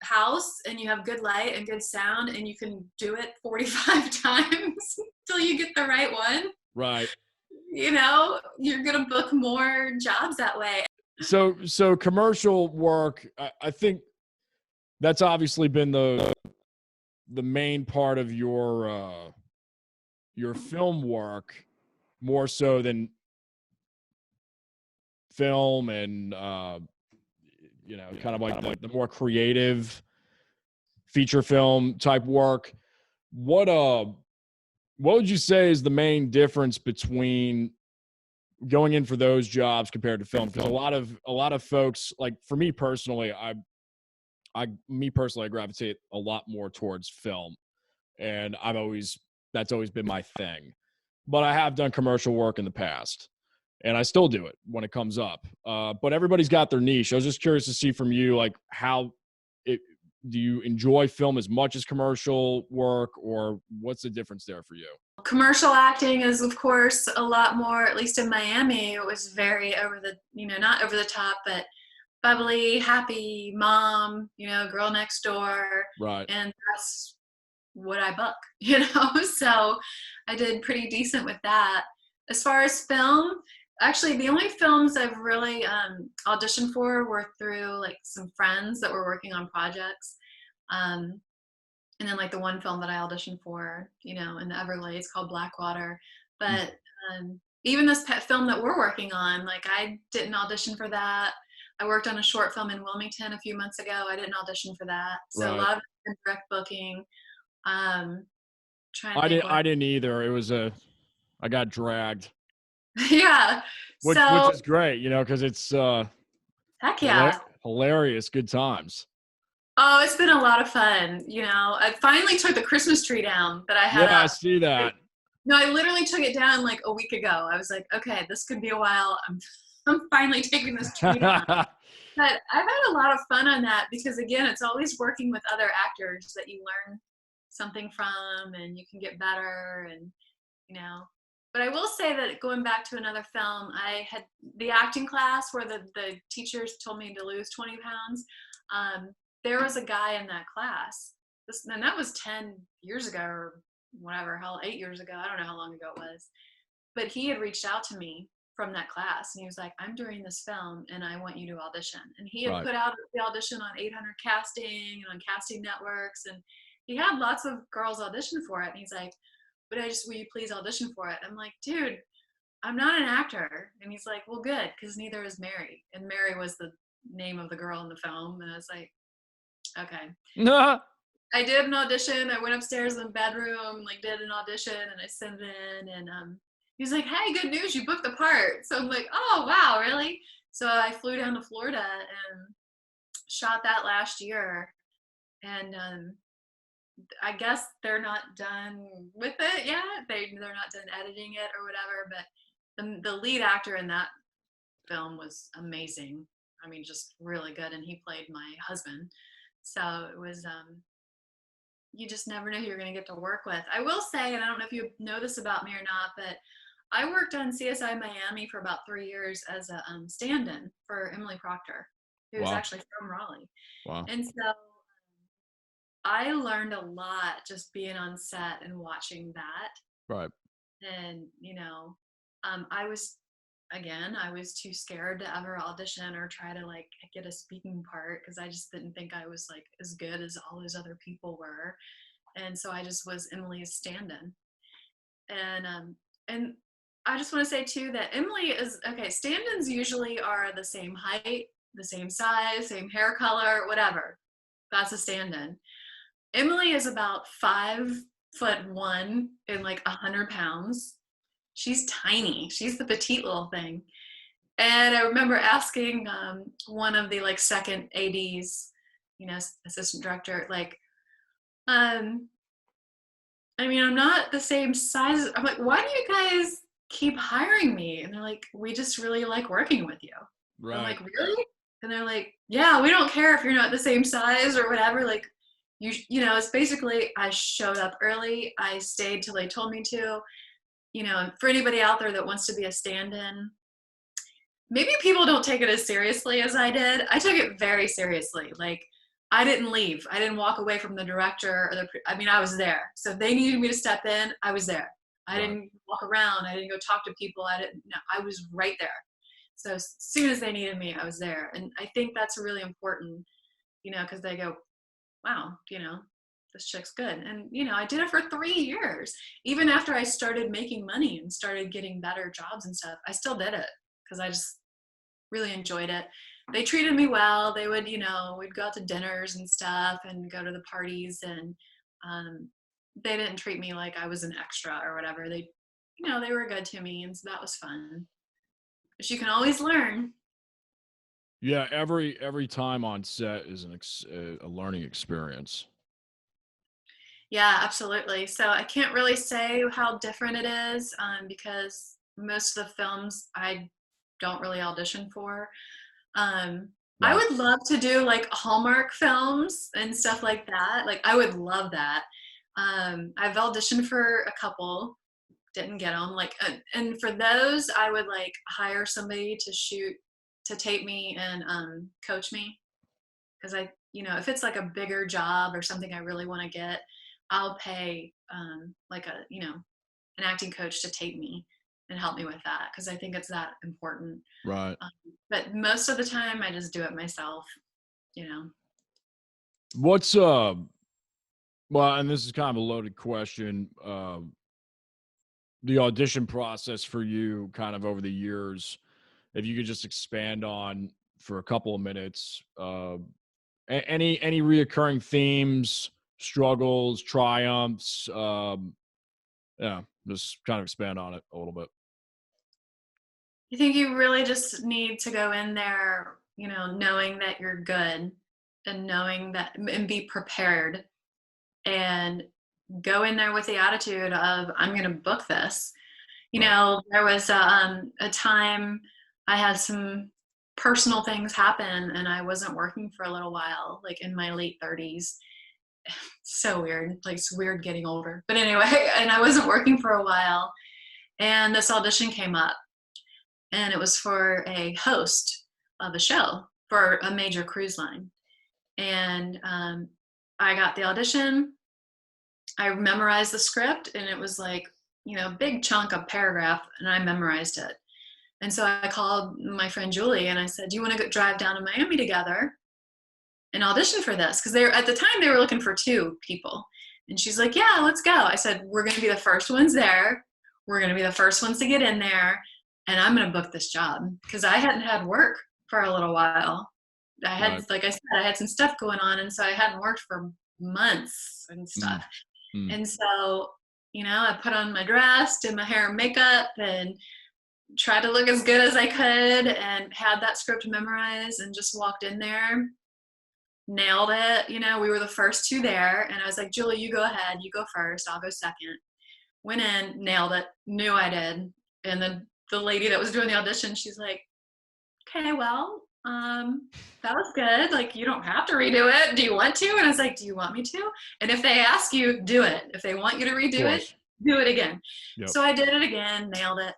Speaker 2: house and you have good light and good sound and you can do it 45 times till you get the right one,
Speaker 1: right.
Speaker 2: You're going to book more jobs that way.
Speaker 1: So commercial work, I think that's obviously been the main part of your film work, more so than film and kind of like the more creative feature film type work. What would you say is the main difference between going in for those jobs compared to film? Because a lot of folks, like for me personally, I gravitate a lot more towards film, and that's always been my thing. But I have done commercial work in the past, and I still do it when it comes up. But everybody's got their niche. I was just curious to see from you, like, do you enjoy film as much as commercial work, or what's the difference there for you?
Speaker 2: Commercial acting is, of course, a lot more, at least in Miami, it was very over the, not over the top, but bubbly, happy mom, girl next door.
Speaker 1: Right.
Speaker 2: And that's what I book, so I did pretty decent with that. As far as film, actually the only films I've really auditioned for were through like some friends that were working on projects. And then like the one film that I auditioned for, in the Everglades called Blackwater. But even this film that we're working on, like I didn't audition for that. I worked on a short film in Wilmington a few months ago. I didn't audition for that. So
Speaker 1: right.
Speaker 2: A lot of direct booking.
Speaker 1: I didn't either. It was I got dragged.
Speaker 2: Yeah.
Speaker 1: Which is great, because it's
Speaker 2: heck yeah.
Speaker 1: Hilarious, good times.
Speaker 2: Oh, it's been a lot of fun. I finally took the Christmas tree down that I had.
Speaker 1: Yeah, I see that.
Speaker 2: No, I literally took it down like a week ago. I was like, okay, this could be a while. I'm finally taking this tree down. But I've had a lot of fun on that because, again, it's always working with other actors that you learn something from and you can get better and, But I will say that going back to another film, I had the acting class where the teachers told me to lose 20 pounds. There was a guy in that class. And that was 10 years ago or whatever, 8 years ago. I don't know how long ago it was. But he had reached out to me from that class and he was like, I'm doing this film and I want you to audition. And he had put out the audition on 800 casting and on casting networks, and he had lots of girls audition for it. And he's like, but will you please audition for it? I'm like, dude, I'm not an actor. And he's like, well, good, because neither is Mary. And Mary was the name of the girl in the film. And I was like, okay. I did an audition. I went upstairs in the bedroom, did an audition, and I sent it in. And he was like, hey, good news, you booked the part. So I'm like, oh, wow, really? So I flew down to Florida and shot that last year. And I guess they're not done with it yet. They're not done editing it or whatever. But the lead actor in that film was amazing. I mean, just really good. And he played my husband. So it was, you just never know who you're going to get to work with. I will say, and I don't know if you know this about me or not, but I worked on Csi Miami for about 3 years as a stand-in for Emily Proctor, who was actually from Raleigh. Wow. And so I learned a lot just being on set and watching that.
Speaker 1: Right.
Speaker 2: And, I was too scared to ever audition or try to get a speaking part because I just didn't think I was as good as all those other people were. And so I just was Emily's stand-in. And I just want to say too that Emily is, okay, stand-ins usually are the same height, the same size, same hair color, whatever. That's a stand-in. Emily is about 5'1" and 100 pounds. she's tiny. She's the petite little thing. And I remember asking one of the like second ADs, assistant director, like, I mean, I'm not the same size. I'm like, why do you guys keep hiring me? And they're like, we just really like working with you. I'm
Speaker 1: Right.
Speaker 2: like, really? And they're like, yeah, we don't care if you're not the same size or whatever. Like, it's basically I showed up early. I stayed till they told me to. For anybody out there that wants to be a stand-in, maybe people don't take it as seriously as I did. I took it very seriously. Like, I didn't leave. I didn't walk away from the director I was there. So if they needed me to step in, I was there. I
Speaker 1: Right.
Speaker 2: didn't walk around. I didn't go talk to people. I was right there. So as soon as they needed me, I was there. And I think that's really important, because they go, wow, this chick's good. And, I did it for 3 years. Even after I started making money and started getting better jobs and stuff, I still did it because I just really enjoyed it. They treated me well. They would, we'd go out to dinners and stuff and go to the parties, and they didn't treat me like I was an extra or whatever. They were good to me, and so that was fun. But you can always learn.
Speaker 1: Yeah, every time on set is a learning experience.
Speaker 2: Yeah, absolutely. So I can't really say how different it is because most of the films I don't really audition for. I
Speaker 1: Right.
Speaker 2: would love to do like Hallmark films and stuff like that. Like, I would love that. I've auditioned for a couple, didn't get them. Like, and for those, I would like hire somebody to tape me and coach me. Because if it's like a bigger job or something I really want to get, I'll pay like an acting coach to tape me and help me with that because I think it's that important.
Speaker 1: Right.
Speaker 2: But most of the time, I just do it myself. You know.
Speaker 1: What's well, and this is kind of a loaded question. The audition process for you kind of over the years, if you could just expand on for a couple of minutes, any reoccurring themes, struggles, triumphs, yeah, just kind of expand on it a little bit.
Speaker 2: I think you really just need to go in there, knowing that you're good and knowing that and be prepared and go in there with the attitude of I'm going to book this.
Speaker 1: Right.
Speaker 2: There was a time I had some personal things happen and I wasn't working for a little while, like in my late 30s. So weird. Like, it's weird getting older. But anyway, and I wasn't working for a while and this audition came up and it was for a host of a show for a major cruise line. And I got the audition. I memorized the script and it was like, a big chunk of paragraph and I memorized it. And so I called my friend Julie and I said, do you want to drive down to Miami together and audition for this? Because at the time they were looking for 2 people. And she's like, yeah, let's go. I said, we're going to be the first ones there. We're going to be the first ones to get in there. And I'm going to book this job because I hadn't had work for a little while.
Speaker 1: Right.
Speaker 2: Like I said, I had some stuff going on. And so I hadn't worked for months and
Speaker 1: Mm,
Speaker 2: stuff.
Speaker 1: mm.
Speaker 2: And so, I put on my dress, did my hair and makeup, and tried to look as good as I could and had that script memorized and just walked in there, nailed it. We were the first 2 there. And I was like, Julie, you go ahead. You go first. I'll go second. Went in, nailed it, knew I did. And then the lady that was doing the audition, she's like, okay, well, that was good. Like, you don't have to redo it. Do you want to? And I was like, do you want me to? And if they ask you, do it. If they want you to
Speaker 1: Of
Speaker 2: redo it,
Speaker 1: course.
Speaker 2: do it again.
Speaker 1: Yep.
Speaker 2: So I did it again, nailed it.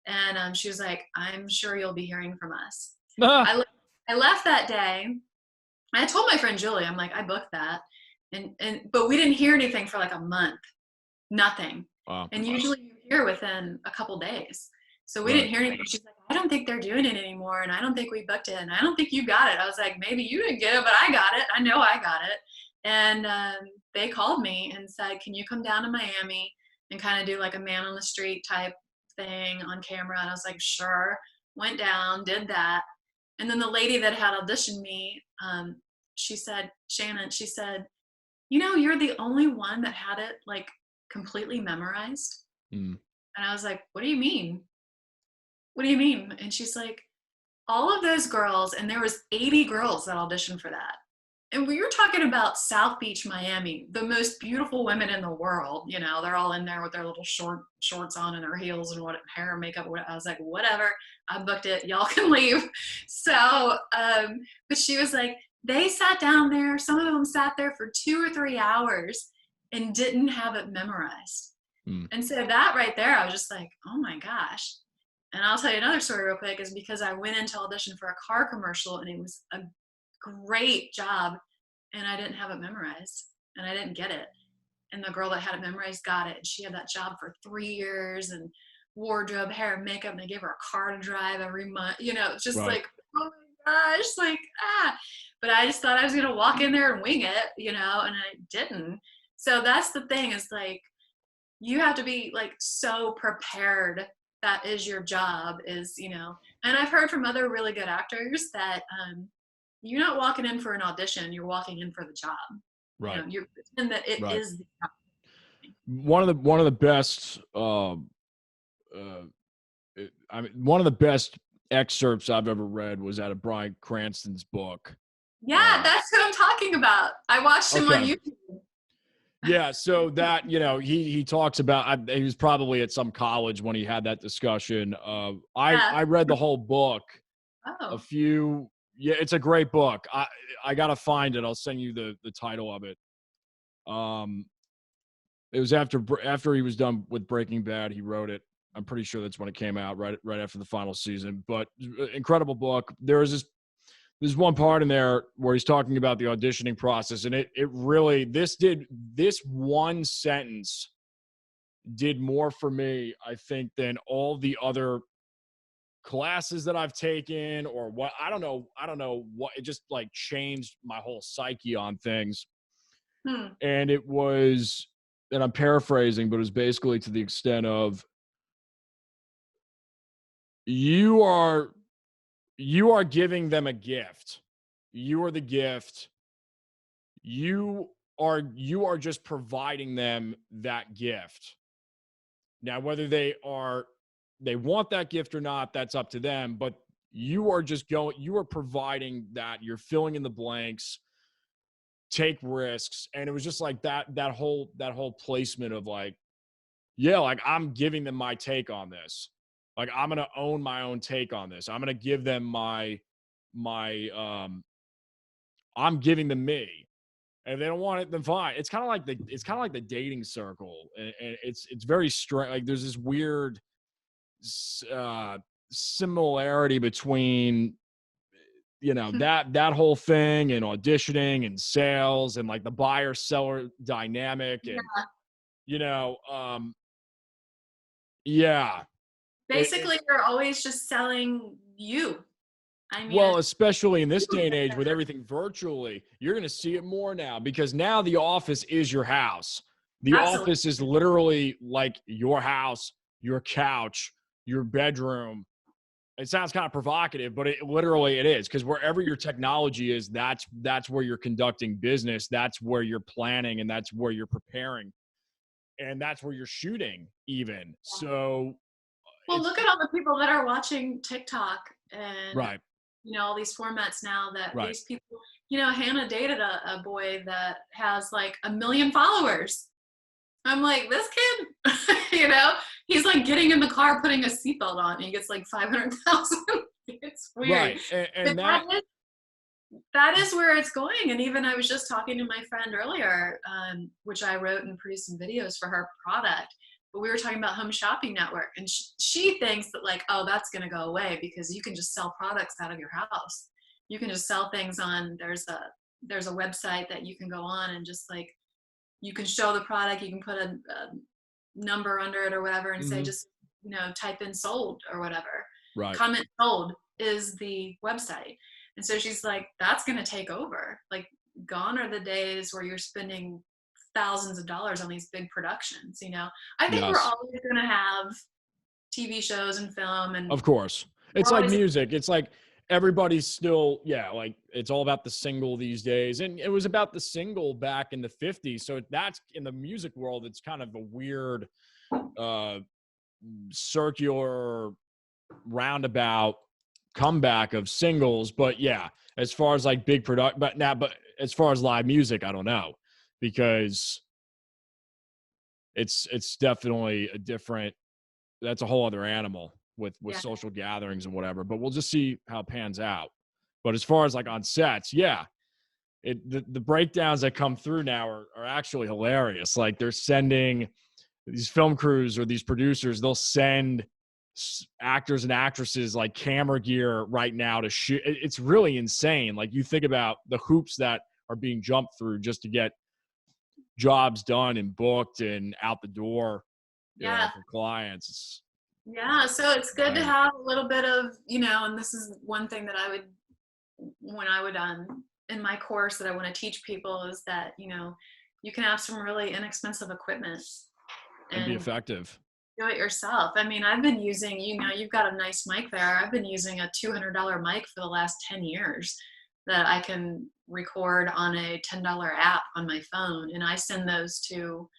Speaker 2: And she was like, I'm sure you'll be hearing from us.
Speaker 1: Ah,
Speaker 2: I left that day. I told my friend Julie, I'm like, I booked that. But we didn't hear anything for like a month, nothing.
Speaker 1: wow.
Speaker 2: And usually you hear within a couple days. So we
Speaker 1: Right.
Speaker 2: didn't hear anything. She's like, I don't think they're doing it anymore. And I don't think we booked it. And I don't think you got it. I was like, maybe you didn't get it, but I got it. I know I got it. And they called me and said, can you come down to Miami and kind of do like a man on the street type thing on camera? And I was like, sure. Went down, did that. And then the lady that had auditioned me, she said, Shannon, she said, you're the only one that had it like completely memorized.
Speaker 1: Mm.
Speaker 2: And I was like, what do you mean? What do you mean? And she's like, all of those girls, and there was 80 girls that auditioned for that. And we were talking about South Beach, Miami, the most beautiful women in the world. You know, they're all in there with their little shorts on and their heels and hair and makeup. I was like, whatever, I booked it. Y'all can leave. So, but she was like, they sat down there. Some of them sat there for 2 or 3 hours and didn't have it memorized. And so that right there, I was just like, oh my gosh. And I'll tell you another story real quick, is because I went into audition for a car commercial and it was a great job and I didn't have it memorized and I didn't get it. And the girl that had it memorized got it. And she had that job for 3 years, and wardrobe, hair, and makeup, and they gave her a car to drive every month. You know, it's just like, oh my gosh, like, But I just thought I was going to walk in there and wing it, you know, and I didn't. So that's the thing, is like, you have to be like so prepared. That is your job, is, you know, and I've heard from other really good actors that you're not walking in for an audition, you're walking in for the job.
Speaker 1: Right.
Speaker 2: You know, you're pretending that it is the job.
Speaker 1: One of the best one of the best excerpts I've ever read was out of Bryan Cranston's book.
Speaker 2: Yeah, that's what I'm talking about. I watched him on YouTube.
Speaker 1: Yeah, so that, you know, he talks about, he was probably at some college when he had that discussion. I read the whole book. It's a great book. I gotta find it. I'll send you the title of it. It was after he was done with Breaking Bad, he wrote it. I'm pretty sure that's when it came out, right after the final season. But incredible book. There's one part in there where he's talking about the auditioning process, and it really, this one sentence did more for me, I think, than all the other classes that I've taken, or what, I don't know what, it just like changed my whole psyche on things. And it was, and I'm paraphrasing, but it was basically to the extent of, you are giving them a gift. You are the gift. You are just providing them that gift. Now, whether they want that gift or not, that's up to them. But you are providing that. You're filling in the blanks. Take risks. And it was just like that whole placement of like, yeah, like, I'm giving them my take on this. Like, I'm going to own my own take on this. I'm going to give them I'm giving them me. And if they don't want it, then fine. It's kind of like the dating circle. And it's very strange. Like, there's this weird similarity between, you know, that whole thing and auditioning and sales and like the buyer seller dynamic. And, you know,
Speaker 2: basically, you're always just selling you. I mean,
Speaker 1: well, especially in this day and age with everything virtually, you're going to see it more now, because now the office is your house. The office is literally like your house, your couch, your bedroom. It sounds kind of provocative, but it is, because wherever your technology is, that's where you're conducting business. That's where you're planning, and that's where you're preparing, and that's where you're shooting even. So,
Speaker 2: well, look at all the people that are watching TikTok and you know, all these formats now that these people, you know, Hannah dated a boy that has like 1 million followers. I'm like, this kid, you know, he's like getting in the car, putting a seatbelt on, and he gets like 500,000. It's weird.
Speaker 1: Right. And
Speaker 2: that is where it's going. And even I was just talking to my friend earlier, which I wrote and produced some videos for her product. But we were talking about Home Shopping Network, and she thinks that like, oh, that's going to go away because you can just sell products out of your house. You can just sell things on, there's a website that you can go on and just like, you can show the product, you can put a number under it or whatever and say, just, you know, type in sold or whatever.
Speaker 1: Right.
Speaker 2: Comment sold is the website. And so she's like, that's going to take over. Like, gone are the days where you're spending thousands of dollars on these big productions, you know. I think we're always going to have TV shows and film, and
Speaker 1: of course, it's like music. It's like everybody's still, like, it's all about the single these days, and it was about the single back in the 50s. So that's, in the music world, it's kind of a weird circular roundabout comeback of singles. But yeah, as far as like big product, but as far as live music, I don't know, because it's definitely a different, that's a whole other animal with social gatherings and whatever. But we'll just see how it pans out. But as far as like on sets, yeah, the breakdowns that come through now are actually hilarious. Like they're sending these film crews or these producers, they'll send actors and actresses like camera gear right now to shoot. It's really insane. Like you think about the hoops that are being jumped through just to get jobs done and booked and out the door, for clients.
Speaker 2: So it's good to have a little bit of, and this is one thing that I would, when I would in my course that I want to teach people, is that you can have some really inexpensive equipment
Speaker 1: and be effective.
Speaker 2: Do it yourself. I mean, I've been using, you've got a nice mic there. I've been using a $200 mic for the last 10 years that I can record on a $10 app on my phone, and I send those to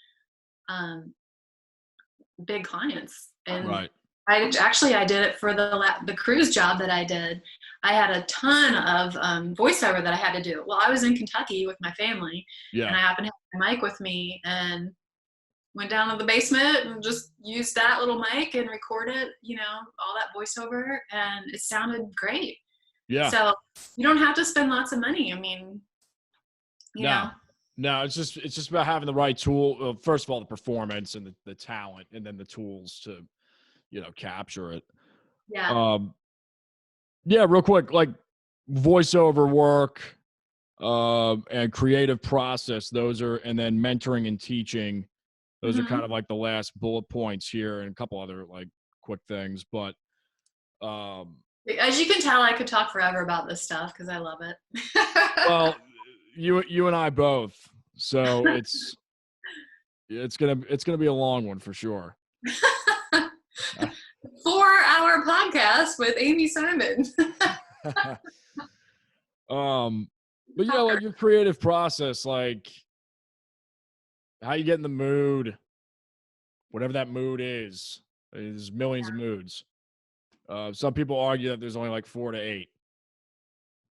Speaker 2: big clients. And
Speaker 1: right.
Speaker 2: I did it for the cruise job that I did. I had a ton of voiceover that I had to do. Well, I was in Kentucky with my family, and I happened to have my mic with me, and went down to the basement and just used that little mic and recorded, all that voiceover, and it sounded great.
Speaker 1: Yeah.
Speaker 2: So you don't have to spend lots of money. I mean,
Speaker 1: No, it's just about having the right tool. First of all, the performance and the talent, and then the tools to, capture it.
Speaker 2: Yeah.
Speaker 1: Yeah. Real quick, like voiceover work, and creative process. Those are, and then mentoring and teaching. Those are kind of like the last bullet points here, and a couple other like quick things. But
Speaker 2: as you can tell, I could talk forever about this stuff because I love it.
Speaker 1: Well, you and I both. So it's gonna be a long one for sure.
Speaker 2: 4-hour podcast with Amy Simon.
Speaker 1: But yeah, like your creative process, like how you get in the mood, whatever that mood is. There's millions of moods. Some people argue that there's only like 4 to 8,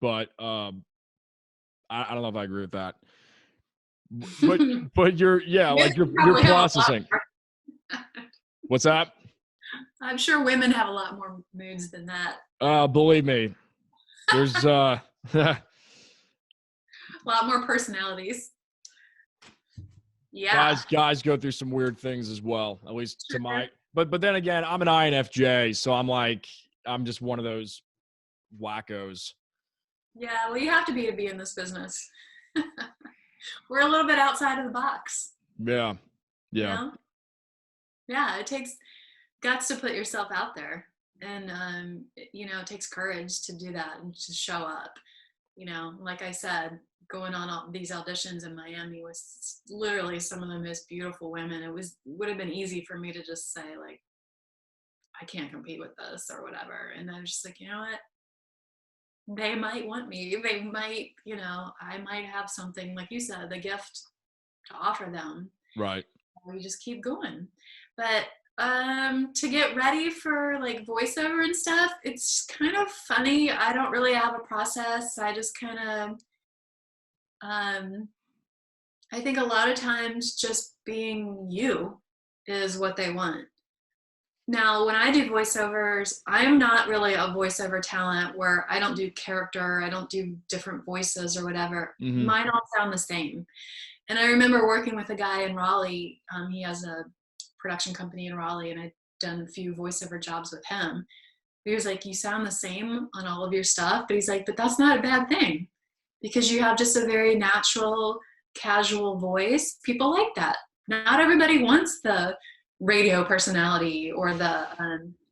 Speaker 1: but I don't know if I agree with that. But you're processing. What's that?
Speaker 2: I'm sure women have a lot more moods than that.
Speaker 1: Believe me, there's
Speaker 2: a lot more personalities. Yeah.
Speaker 1: Guys go through some weird things as well, at least to my, but then again, I'm an INFJ, so I'm just one of those wackos.
Speaker 2: Yeah, well, you have to be in this business. We're a little bit outside of the box.
Speaker 1: Yeah.
Speaker 2: Yeah, it takes guts to put yourself out there, and it takes courage to do that and to show up. Like I said, going on all these auditions in Miami was literally some of the most beautiful women. Would have been easy for me to just say, like, I can't compete with this or whatever. And I was just like, you know what? They might want me. They might, I might have something, like you said, the gift to offer them.
Speaker 1: Right.
Speaker 2: We just keep going. But to get ready for like voiceover and stuff, it's kind of funny. I don't really have a process. I just kind of, I think a lot of times just being you is what they want. Now, when I do voiceovers, I'm not really a voiceover talent where I don't do character, I don't do different voices or whatever.
Speaker 1: Mm-hmm.
Speaker 2: Mine all sound the same. And I remember working with a guy in Raleigh. He has a production company in Raleigh, and I'd done a few voiceover jobs with him. He was like, you sound the same on all of your stuff. But he's like, but that's not a bad thing, because you have just a very natural, casual voice. People like that. Not everybody wants the radio personality or the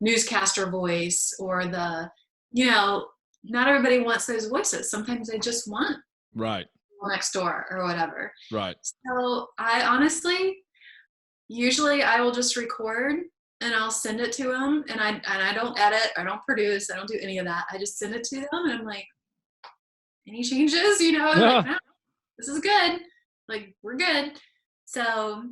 Speaker 2: newscaster voice or the, not everybody wants those voices. Sometimes they just want
Speaker 1: right
Speaker 2: next door or whatever.
Speaker 1: Right.
Speaker 2: So I honestly, usually I will just record and I'll send it to them, and I don't edit, I don't produce, I don't do any of that. I just send it to them, and I'm like, any changes? Like, no, this is good. Like, we're good. So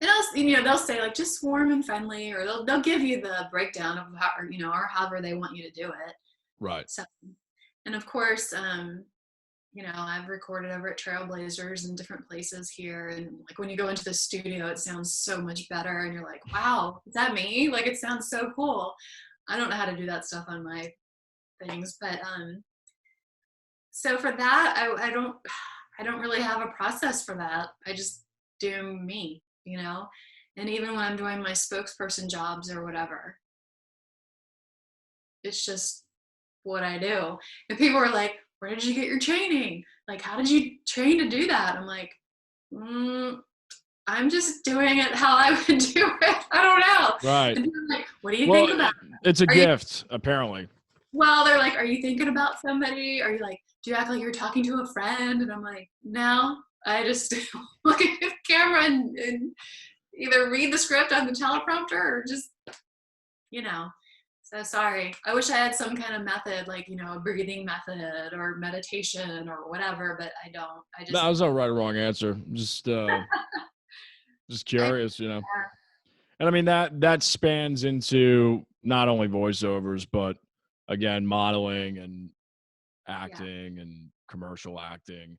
Speaker 2: And else, they'll say like just warm and friendly, or they'll give you the breakdown of how, or however they want you to do it.
Speaker 1: Right.
Speaker 2: So, and of course, I've recorded over at Trailblazers and different places here. And like when you go into the studio, it sounds so much better. And you're like, wow, is that me? Like, it sounds so cool. I don't know how to do that stuff on my things, but so for that, I don't really have a process for that. I just do me, and even when I'm doing my spokesperson jobs or whatever, it's just what I do. And people are like, where did you get your training? Like, how did you train to do that? I'm like, I'm just doing it how I would do it. I don't know.
Speaker 1: Right.
Speaker 2: And they're like, what do you think about it?
Speaker 1: It's a gift, apparently.
Speaker 2: Well, they're like, are you thinking about somebody? Are you like, do you act like you're talking to a friend? And I'm like, no, I just look at the camera and either read the script on the teleprompter or just, So sorry. I wish I had some kind of method, like, a breathing method or meditation or whatever, but I don't.
Speaker 1: No, there's no right or wrong answer. Just curious,
Speaker 2: Yeah.
Speaker 1: And I mean, that spans into not only voiceovers, but again, modeling and acting and commercial acting.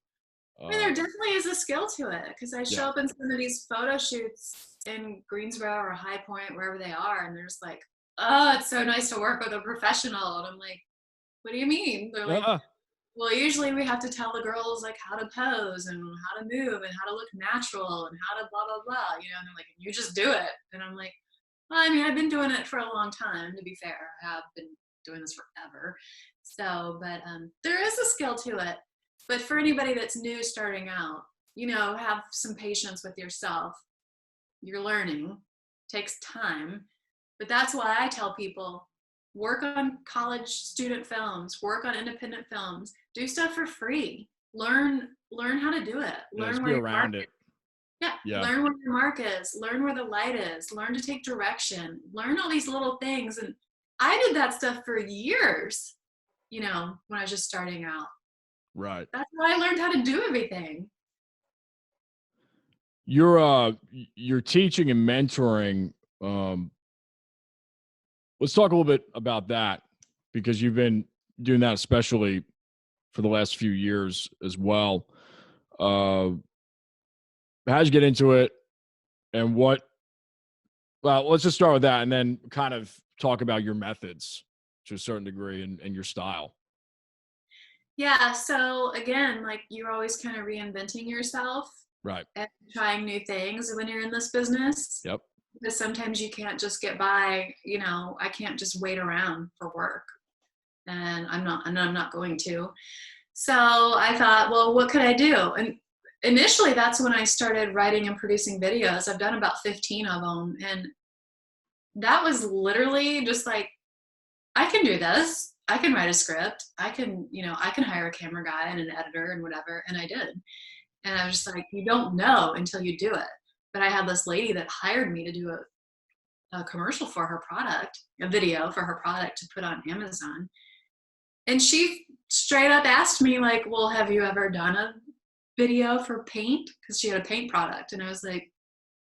Speaker 2: There definitely is a skill to it, because I show up in some of these photo shoots in Greensboro or High Point, wherever they are, and they're just like, oh, it's so nice to work with a professional. And I'm like, what do you mean? They're like, well, usually we have to tell the girls like how to pose and how to move and how to look natural and how to blah, blah, blah, and they're like, you just do it. And I'm like, well, I mean, I've been doing it for a long time, to be fair. I have been doing this forever. So, but there is a skill to it. But for anybody that's new starting out, have some patience with yourself. You're learning, takes time. But that's why I tell people, work on college student films, work on independent films, do stuff for free. Learn how to do it. Learn where your around it. Yeah. Learn where your mark is. Learn where the light is. Learn to take direction. Learn all these little things. And I did that stuff for years, when I was just starting out.
Speaker 1: Right.
Speaker 2: That's why I learned how to do everything.
Speaker 1: You're teaching and mentoring. Let's talk a little bit about that, because you've been doing that especially for the last few years as well. How'd you get into it, and well, let's just start with that and then kind of talk about your methods to a certain degree and your style.
Speaker 2: Yeah. So again, like, you're always kind of reinventing yourself.
Speaker 1: Right.
Speaker 2: And trying new things when you're in this business.
Speaker 1: Yep.
Speaker 2: Because sometimes you can't just get by, I can't just wait around for work. And I'm not going to. So I thought, well, what could I do? And initially that's when I started writing and producing videos. I've done about 15 of them. And that was literally just like, I can do this. I can write a script. I can hire a camera guy and an editor and whatever. And I did. And I was just like, you don't know until you do it. But I had this lady that hired me to do a commercial for her product, a video for her product to put on Amazon. And she straight up asked me, like, well, have you ever done a video for paint? Because she had a paint product. And I was like,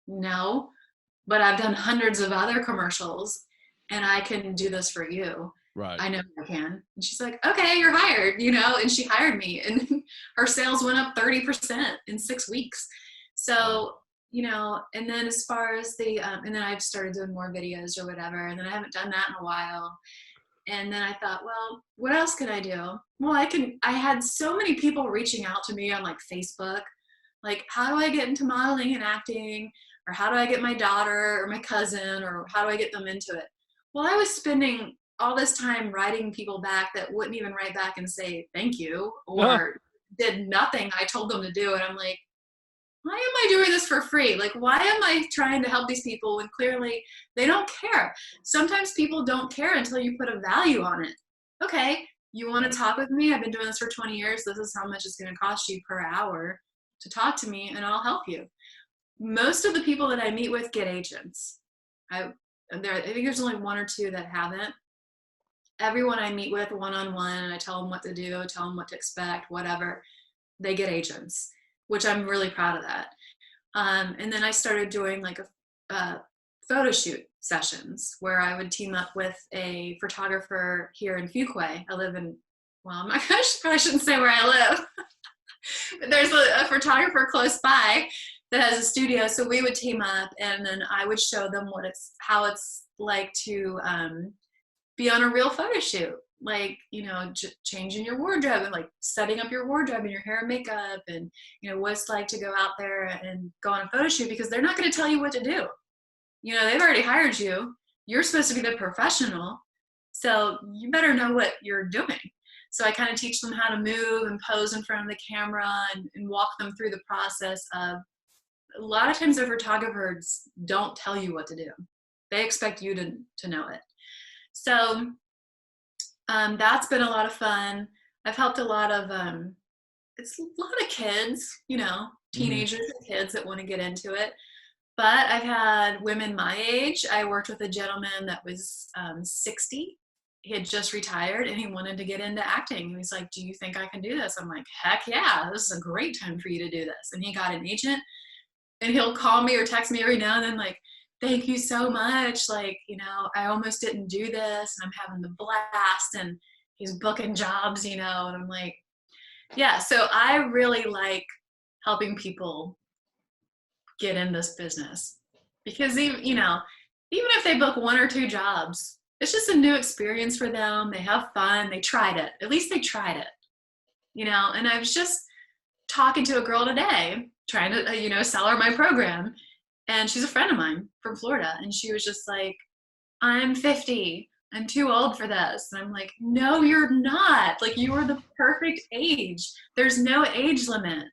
Speaker 2: no, but I've done hundreds of other commercials and I can do this for you.
Speaker 1: Right.
Speaker 2: I know I can. And she's like, okay, you're hired, and she hired me, and her sales went up 30% in 6 weeks. So, and then as far as and then I've started doing more videos or whatever, and then I haven't done that in a while. And then I thought, well, what else could I do? Well, I had so many people reaching out to me on like Facebook, like, how do I get into modeling and acting? Or how do I get my daughter or my cousin, or how do I get them into it? Well, I was spending all this time writing people back that wouldn't even write back and say thank you, or did nothing I told them to do. And I'm like, why am I doing this for free? Like, why am I trying to help these people when clearly they don't care? Sometimes people don't care until you put a value on it. Okay, you want to talk with me? I've been doing this for 20 years. This is how much it's going to cost you per hour to talk to me, and I'll help you. Most of the people that I meet with get agents. I think there's only one or two that haven't. Everyone I meet with one-on-one, and I tell them what to do, tell them what to expect, whatever, they get agents, which I'm really proud of that. And then I started doing like a photo shoot sessions where I would team up with a photographer here in Fuquay. I live in, well, I'm not, I shouldn't say where I live, but there's a photographer close by that has a studio. So we would team up, and then I would show them how it's like to be on a real photo shoot. Like, changing your wardrobe and like setting up your wardrobe and your hair and makeup, and what it's like to go out there and go on a photo shoot, because they're not going to tell you what to do. They've already hired you. You're supposed to be the professional, so you better know what you're doing. So I kind of teach them how to move and pose in front of the camera, and walk them through the process of, a lot of times the photographers don't tell you what to do. They expect you to know it. So that's been a lot of fun. I've helped a lot of, it's a lot of kids, teenagers and kids that want to get into it. But I've had women my age. I worked with a gentleman that was 60. He had just retired and he wanted to get into acting. And he's like, do you think I can do this? I'm like, heck yeah, this is a great time for you to do this. And he got an agent, and he'll call me or text me every now and then like, thank you so much. Like, I almost didn't do this and I'm having the blast, and he's booking jobs, and I'm like, yeah. So I really like helping people get in this business, because even if they book 1 or 2 jobs, it's just a new experience for them. They have fun. They tried it. At least they tried it, and I was just talking to a girl today trying to, sell her my program. And she's a friend of mine from Florida. And she was just like, I'm 50. I'm too old for this. And I'm like, no, you're not. Like, you are the perfect age. There's no age limit.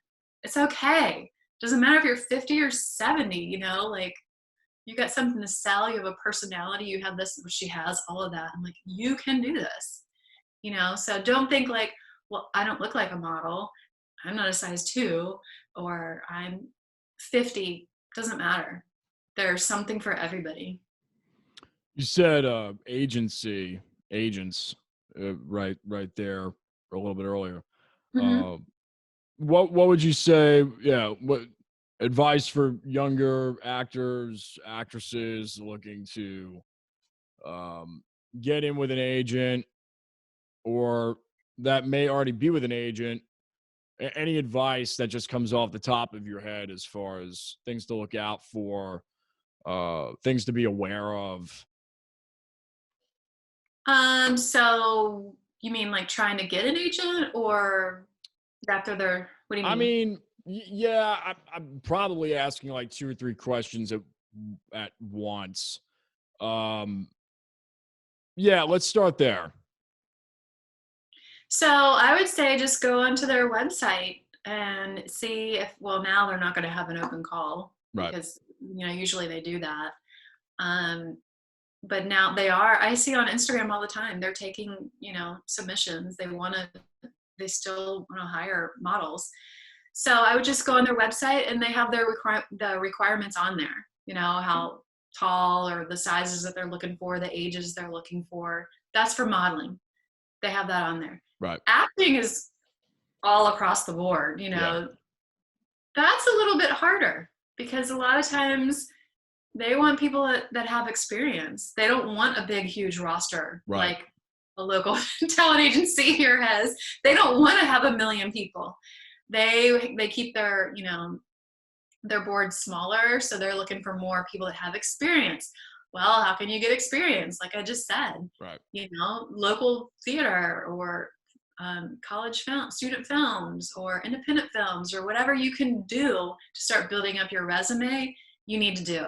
Speaker 2: It's okay. Doesn't matter if you're 50 or 70, like, you got something to sell. You have a personality. You have this, she has all of that. I'm like, you can do this, so don't think like, well, I don't look like a model. I'm not a size 2, or I'm 50. Doesn't matter. There's something for everybody.
Speaker 1: You said agents, right there a little bit earlier.
Speaker 2: Mm-hmm.
Speaker 1: What would you say? Yeah, what advice for younger actors, actresses looking to get in with an agent, or that may already be with an agent? Any advice that just comes off the top of your head as far as things to look out for, things to be aware of?
Speaker 2: So you mean like trying to get an agent, or after what do you
Speaker 1: I
Speaker 2: mean?
Speaker 1: mean, yeah, I'm probably asking like 2 or 3 questions at once. Um, yeah, let's start there.
Speaker 2: So I would say just go onto their website and see if, well, now they're not going to have an open call,
Speaker 1: Right.
Speaker 2: because, usually they do that. Um, but now I see on Instagram all the time, they're taking, submissions. They still want to hire models. So I would just go on their website, and they have the requirements on there, how tall or the sizes that they're looking for, the ages they're looking for. That's for modeling. They have that on there.
Speaker 1: Right.
Speaker 2: Acting is all across the board,
Speaker 1: Yeah.
Speaker 2: That's a little bit harder, because a lot of times they want people that have experience. They don't want a big, huge roster
Speaker 1: Right.
Speaker 2: like a local talent agency here has. They don't want to have 1 million people. They keep their board smaller, so they're looking for more people that have experience. Well, how can you get experience? Like I just said,
Speaker 1: Right.
Speaker 2: Local theater, or college student films, or independent films, or whatever you can do to start building up your resume, you need to do.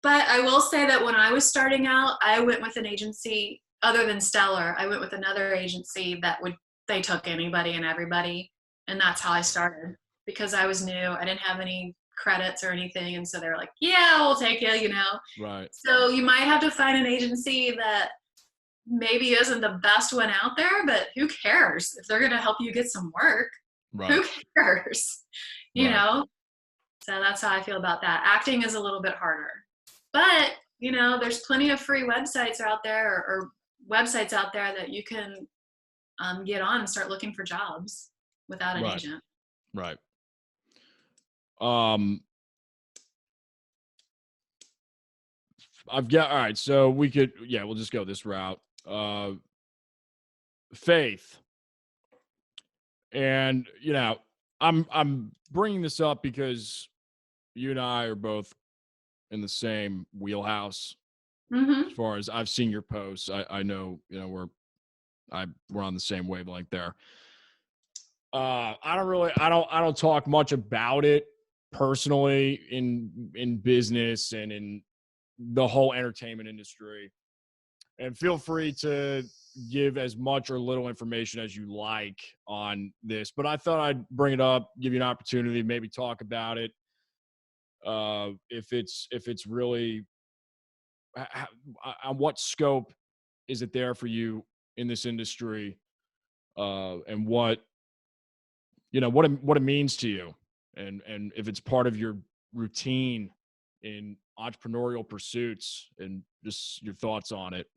Speaker 2: But I will say that when I was starting out, I went with an agency other than Stellar. I went with another agency they took anybody and everybody. And that's how I started, because I was new. I didn't have any credits or anything. And so they're like, yeah, we'll take you,
Speaker 1: Right.
Speaker 2: So you might have to find an agency that maybe isn't the best one out there, but who cares if they're going to help you get some work?
Speaker 1: Right.
Speaker 2: Who cares?
Speaker 1: Right.
Speaker 2: So that's how I feel about that. Acting is a little bit harder, but there's plenty of free websites out there, or websites out there that you can get on and start looking for jobs without an
Speaker 1: Right.
Speaker 2: agent.
Speaker 1: Right. I've got, all right. So we'll just go this route. Faith. And, I'm bringing this up because you and I are both in the same wheelhouse.
Speaker 2: Mm-hmm.
Speaker 1: As far as I've seen your posts, I know, we're on the same wavelength there. I don't talk much about it personally in business and in the whole entertainment industry. And feel free to give as much or little information as you like on this, but I thought I'd bring it up, give you an opportunity to maybe talk about it. If it's really, on what scope is it there for you in this industry, and what it means to you, and if it's part of your routine in entrepreneurial pursuits, and just your thoughts on it,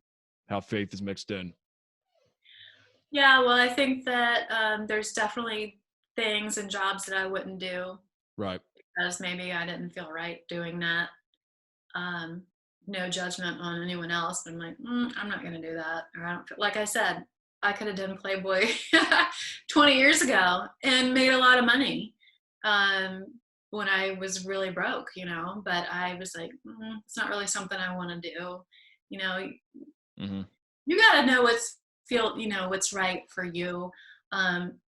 Speaker 1: how faith is mixed in.
Speaker 2: Yeah, well, I think that there's definitely things and jobs that I wouldn't do
Speaker 1: Right.
Speaker 2: because maybe I didn't feel right doing that. No judgment on anyone else, but I'm like, I'm not going to do that. Or I don't feel, like I said, I could have done Playboy 20 years ago and made a lot of money when I was really broke, but I was like, it's not really something I want to do.
Speaker 1: Mm-hmm.
Speaker 2: You got to know what's right for you.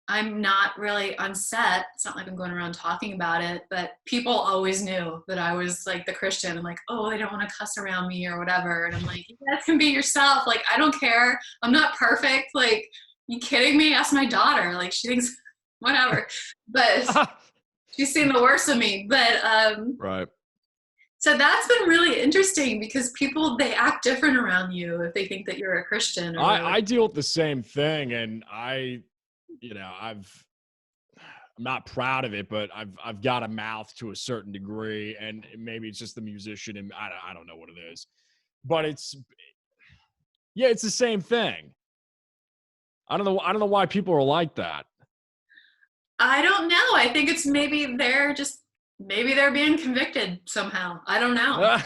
Speaker 2: I'm not really on set. It's not like I'm going around talking about it, but people always knew that I was like the Christian and like, oh, they don't want to cuss around me or whatever. And I'm like, you guys can be yourself. Like, I don't care. I'm not perfect. Like, you kidding me? Ask my daughter. Like, she thinks whatever, but she's seen the worst of me. But
Speaker 1: right.
Speaker 2: So that's been really interesting because people, they act different around you if they think that you're a Christian. Or
Speaker 1: I deal with the same thing, and I'm not proud of it, but I've got a mouth to a certain degree, and maybe it's just the musician, and I don't know what it is, but it's the same thing. I don't know why people are like that.
Speaker 2: I don't know. I think it's maybe they're being convicted somehow. I don't know.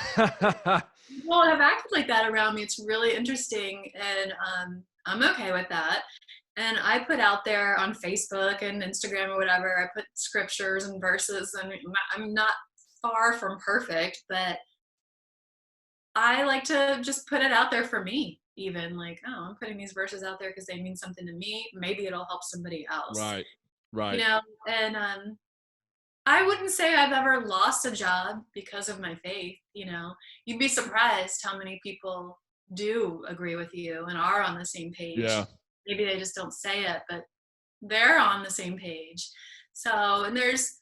Speaker 2: People have acted like that around me. It's really interesting, and I'm okay with that. And I put out there on Facebook and Instagram or whatever, I put scriptures and verses, and I'm not far from perfect, but I like to just put it out there for me, even like, oh, I'm putting these verses out there because they mean something to me. Maybe it'll help somebody else.
Speaker 1: Right.
Speaker 2: And I wouldn't say I've ever lost a job because of my faith. You'd be surprised how many people do agree with you and are on the same page.
Speaker 1: Yeah.
Speaker 2: Maybe they just don't say it, but they're on the same page. So, and there's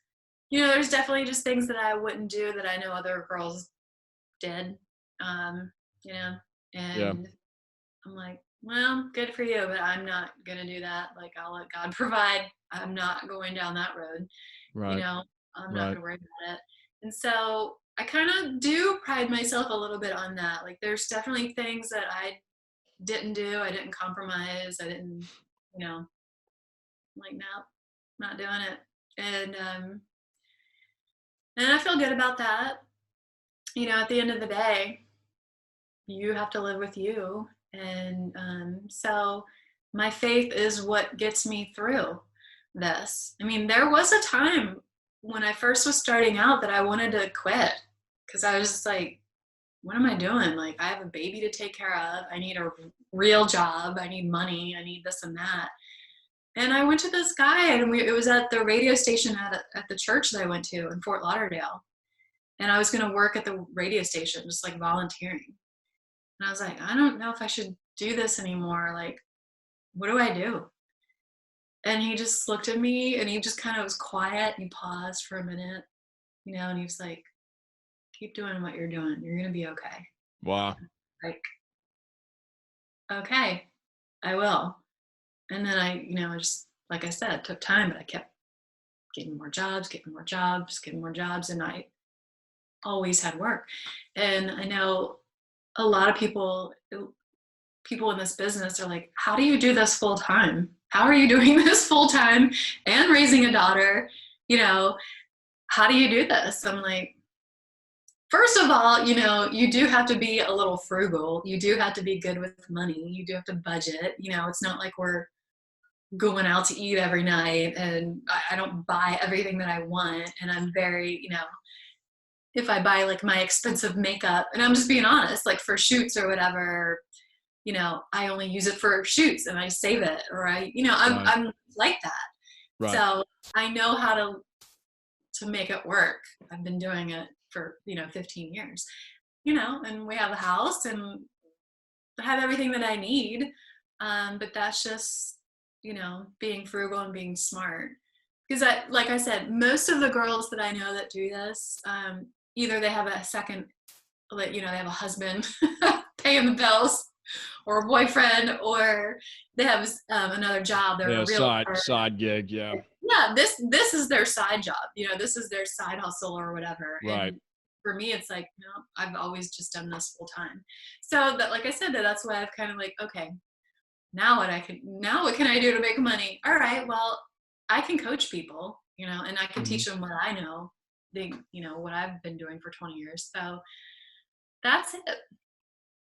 Speaker 2: definitely just things that I wouldn't do that I know other girls did, and
Speaker 1: yeah.
Speaker 2: I'm like, well, good for you, but I'm not going to do that. Like, I'll let God provide. I'm not going down that road.
Speaker 1: Right.
Speaker 2: I'm not going to worry about it. And so I kind of do pride myself a little bit on that. Like, there's definitely things that I didn't do. I didn't compromise. I didn't, I'm like, no, not doing it. And I feel good about that. At the end of the day, you have to live with you. And so my faith is what gets me through this. I mean, there was a time when I first was starting out that I wanted to quit because I was just like, what am I doing? Like, I have a baby to take care of. I need a real job. I need money. I need this and that. And I went to this guy, and it was at the radio station at the church that I went to in Fort Lauderdale. And I was going to work at the radio station, just like volunteering. And I was like, I don't know if I should do this anymore. Like, what do I do? And he just looked at me, and he just kind of was quiet, and he paused for a minute, and he was like, keep doing what you're doing. You're going to be okay.
Speaker 1: Wow.
Speaker 2: Like, okay, I will. And then I just, like I said, took time, but I kept getting more jobs, and I always had work. And I know a lot of people in this business are like, how do you do this full time? How are you doing this full time and raising a daughter? how do you do this? I'm like, first of all, you do have to be a little frugal. You do have to be good with money. You do have to budget. It's not like we're going out to eat every night, and I don't buy everything that I want. And I'm very, if I buy like my expensive makeup, and I'm just being honest, like for shoots or whatever, I only use it for shoots and I save it, or I'm like that.
Speaker 1: Right.
Speaker 2: So I know how to make it work. I've been doing it for 15 years, and we have a house and I have everything that I need. But that's just being frugal and being smart. Because like I said, most of the girls that I know that do this, either they have a second, like they have a husband paying the bills, or a boyfriend, or they have another job. They're a realtor.
Speaker 1: Side gig. Yeah.
Speaker 2: Yeah, this is their side job. This is their side hustle or whatever.
Speaker 1: Right.
Speaker 2: And for me, it's like, no, I've always just done this full time. So that, like I said, that's why I've kind of like, okay, now what can I do to make money? All right, well, I can coach people, and I can teach them what I know, what I've been doing for 20 years. So that's it.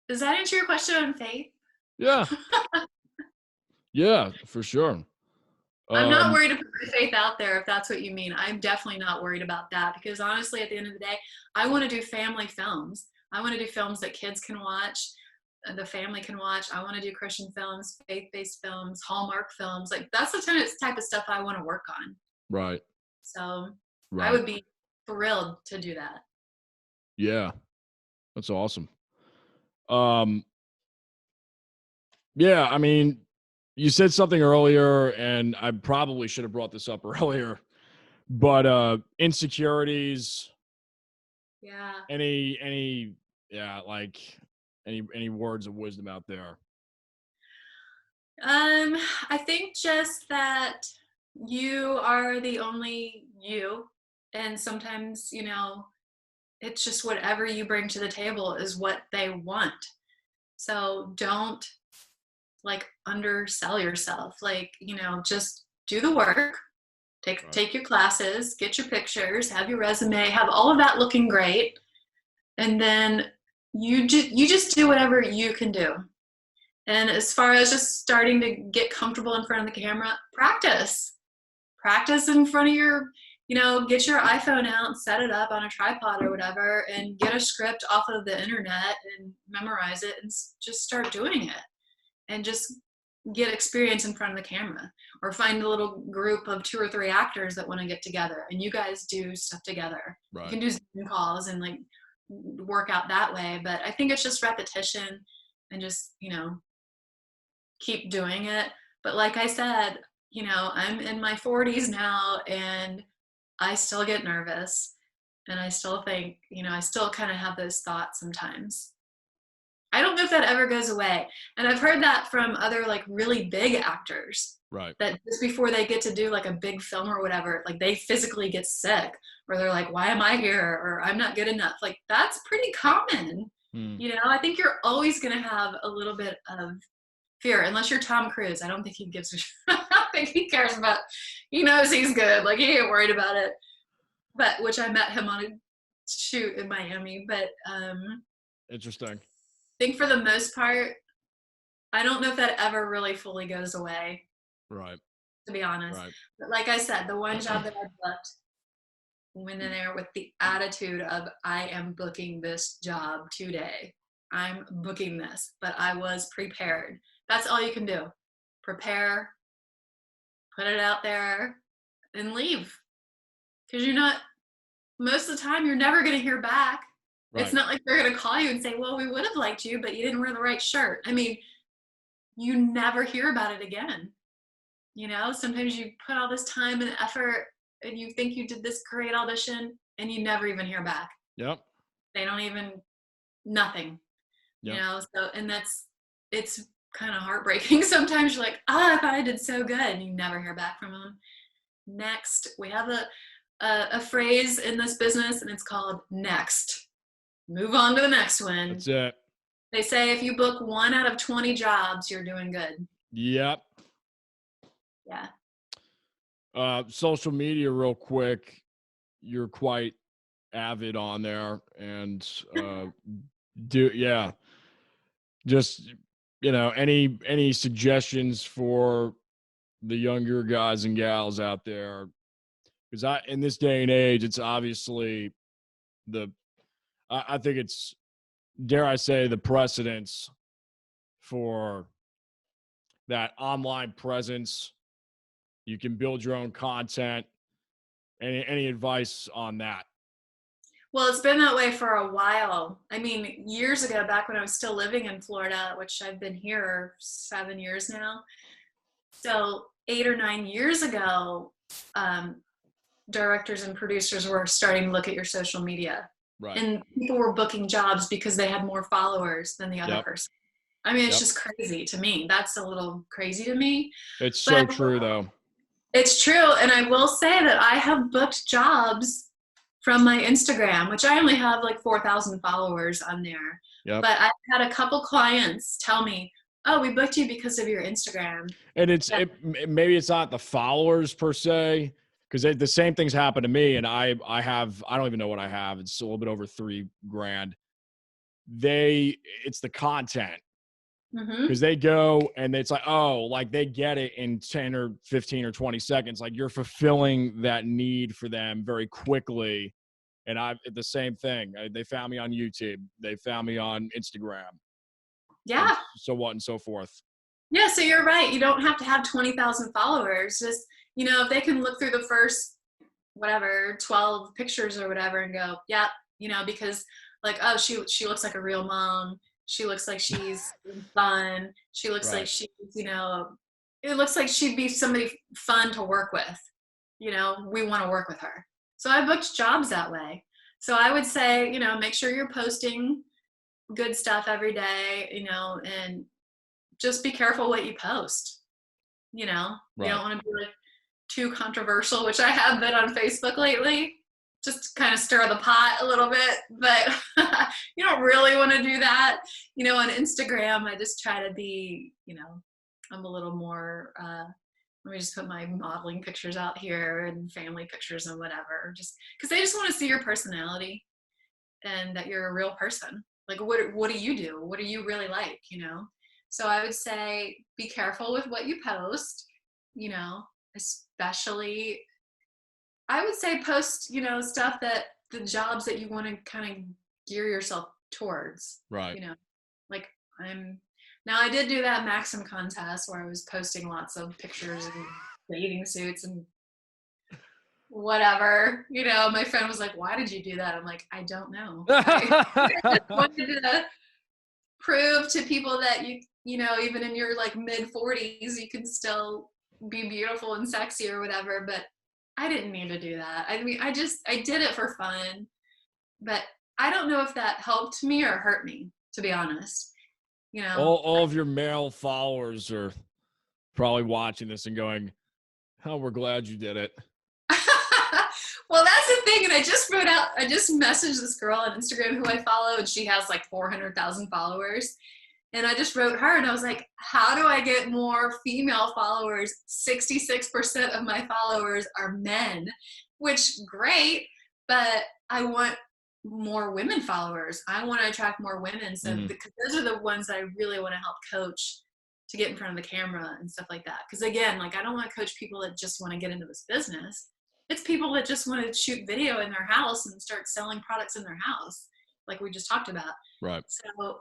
Speaker 2: Does that answer your question on faith?
Speaker 1: Yeah. Yeah, for sure.
Speaker 2: I'm not worried to put my faith out there, if that's what you mean. I'm definitely not worried about that, because honestly, at the end of the day, I want to do family films. I want to do films that kids can watch, the family can watch. I want to do Christian films, faith-based films, Hallmark films. Like, that's the type of stuff I want to work on.
Speaker 1: Right.
Speaker 2: So
Speaker 1: right.
Speaker 2: I would be thrilled to do that.
Speaker 1: Yeah. That's awesome. Yeah, I mean, you said something earlier, and I probably should have brought this up earlier, but insecurities.
Speaker 2: Yeah.
Speaker 1: Any words of wisdom out there?
Speaker 2: I think just that you are the only you, and sometimes, it's just whatever you bring to the table is what they want. So don't like undersell yourself. Like, just do the work, take your classes, get your pictures, have your resume, have all of that looking great. And then you just do whatever you can do. And as far as just starting to get comfortable in front of the camera, practice in front of your, get your iPhone out, set it up on a tripod or whatever, and get a script off of the internet and memorize it and just start doing it. And just get experience in front of the camera, or find a little group of 2 or 3 actors that want to get together and you guys do stuff together. Right. You can do Zoom calls and like work out that way. But I think it's just repetition and just, keep doing it. But like I said, I'm in my 40s now and I still get nervous, and I still think, I still kind of have those thoughts sometimes. I don't know if that ever goes away. And I've heard that from other like really big actors.
Speaker 1: Right.
Speaker 2: That just before they get to do like a big film or whatever, like they physically get sick, or they're like, why am I here? Or I'm not good enough. Like, that's pretty common. I think you're always going to have a little bit of fear, unless you're Tom Cruise. I don't think he gives I don't think he cares about, he knows he's good. Like, he ain't worried about it. But, which I met him on a shoot in Miami. But,
Speaker 1: interesting.
Speaker 2: I think for the most part, I don't know if that ever really fully goes away.
Speaker 1: Right.
Speaker 2: To be honest. Right. But like I said, the one job that I booked, went in there with the attitude of, I am booking this job today. I'm booking this. But I was prepared. That's all you can do. Prepare, put it out there, and leave. Because most of the time, you're never going to hear back. Right. It's not like they're going to call you and say, well, we would have liked you, but you didn't wear the right shirt. I mean, you never hear about it again. Sometimes you put all this time and effort and you think you did this great audition and you never even hear back.
Speaker 1: Yep.
Speaker 2: They don't even, nothing.
Speaker 1: Yep.
Speaker 2: So, and it's kind of heartbreaking. Sometimes you're like, I thought I did so good, and you never hear back from them. Next, we have a phrase in this business, and it's called next. Move on to the next one.
Speaker 1: That's it.
Speaker 2: They say if you book 1 out of 20 jobs, you're doing good.
Speaker 1: Yep.
Speaker 2: Yeah.
Speaker 1: Social media real quick. you're quite avid on there, and just any suggestions for the younger guys and gals out there, because in this day and age, it's obviously the I think it's, dare I say, the precedence for that online presence. You can build your own content. Any advice on that?
Speaker 2: Well, it's been that way for a while. I mean, years ago, back when I was still living in Florida, which I've been here 7 years now. So 8 or 9 years ago, directors and producers were starting to look at your social media.
Speaker 1: Right.
Speaker 2: And people were booking jobs because they had more followers than the other person. I mean, it's just crazy to me. That's a little crazy to me.
Speaker 1: It's so true, though.
Speaker 2: It's true. And I will say that I have booked jobs from my Instagram, which I only have like 4,000 followers on there. Yep. But I've had a couple clients tell me, oh, we booked you because of your Instagram.
Speaker 1: And maybe it's not the followers per se, because the same things happen to me. And I don't even know what I have. It's a little bit over $3,000. It's the content. Because they go and it's like, oh, like they get it in 10 or 15 or 20 seconds. Like you're fulfilling that need for them very quickly. And the same thing. They found me on YouTube. They found me on Instagram.
Speaker 2: Yeah.
Speaker 1: And so on and so forth.
Speaker 2: Yeah. So you're right. You don't have to have 20,000 followers. Just, if they can look through the first, 12 pictures or whatever and go, yeah, because like, oh, she looks like a real mom. She looks like she's fun. She looks like she's, it looks like she'd be somebody fun to work with. We want to work with her. So I booked jobs that way. So I would say, make sure you're posting good stuff every day, and just be careful what you post. You don't want to be like too controversial, which I have been on Facebook lately. Just kind of stir the pot a little bit, but you don't really want to do that. On Instagram, I just try to be, I'm a little more, let me just put my modeling pictures out here and family pictures and whatever, just because they just want to see your personality and that you're a real person. Like, what do you do? What do you really like, So I would say be careful with what you post, especially I would say post, stuff that the jobs that you want to kind of gear yourself towards.
Speaker 1: Right.
Speaker 2: Like now I did do that Maxim contest where I was posting lots of pictures and bathing suits and whatever. My friend was like, why did you do that? I'm like, I don't know. I just wanted to prove to people that even in your like mid 40s, you can still be beautiful and sexy or whatever. But I didn't need to do that. I mean, I did it for fun, but I don't know if that helped me or hurt me, to be honest.
Speaker 1: All of your male followers are probably watching this and going, oh, we're glad you did it.
Speaker 2: Well, that's the thing. And I just messaged this girl on Instagram who I follow, and she has like 400,000 followers. And I just wrote her and I was like, how do I get more female followers? 66% of my followers are men, which great, but I want more women followers. I want to attract more women. So because those are the ones that I really want to help coach to get in front of the camera and stuff like that. Because again, like I don't want to coach people that just want to get into this business. It's people that just want to shoot video in their house and start selling products in their house, like we just talked about.
Speaker 1: Right.
Speaker 2: So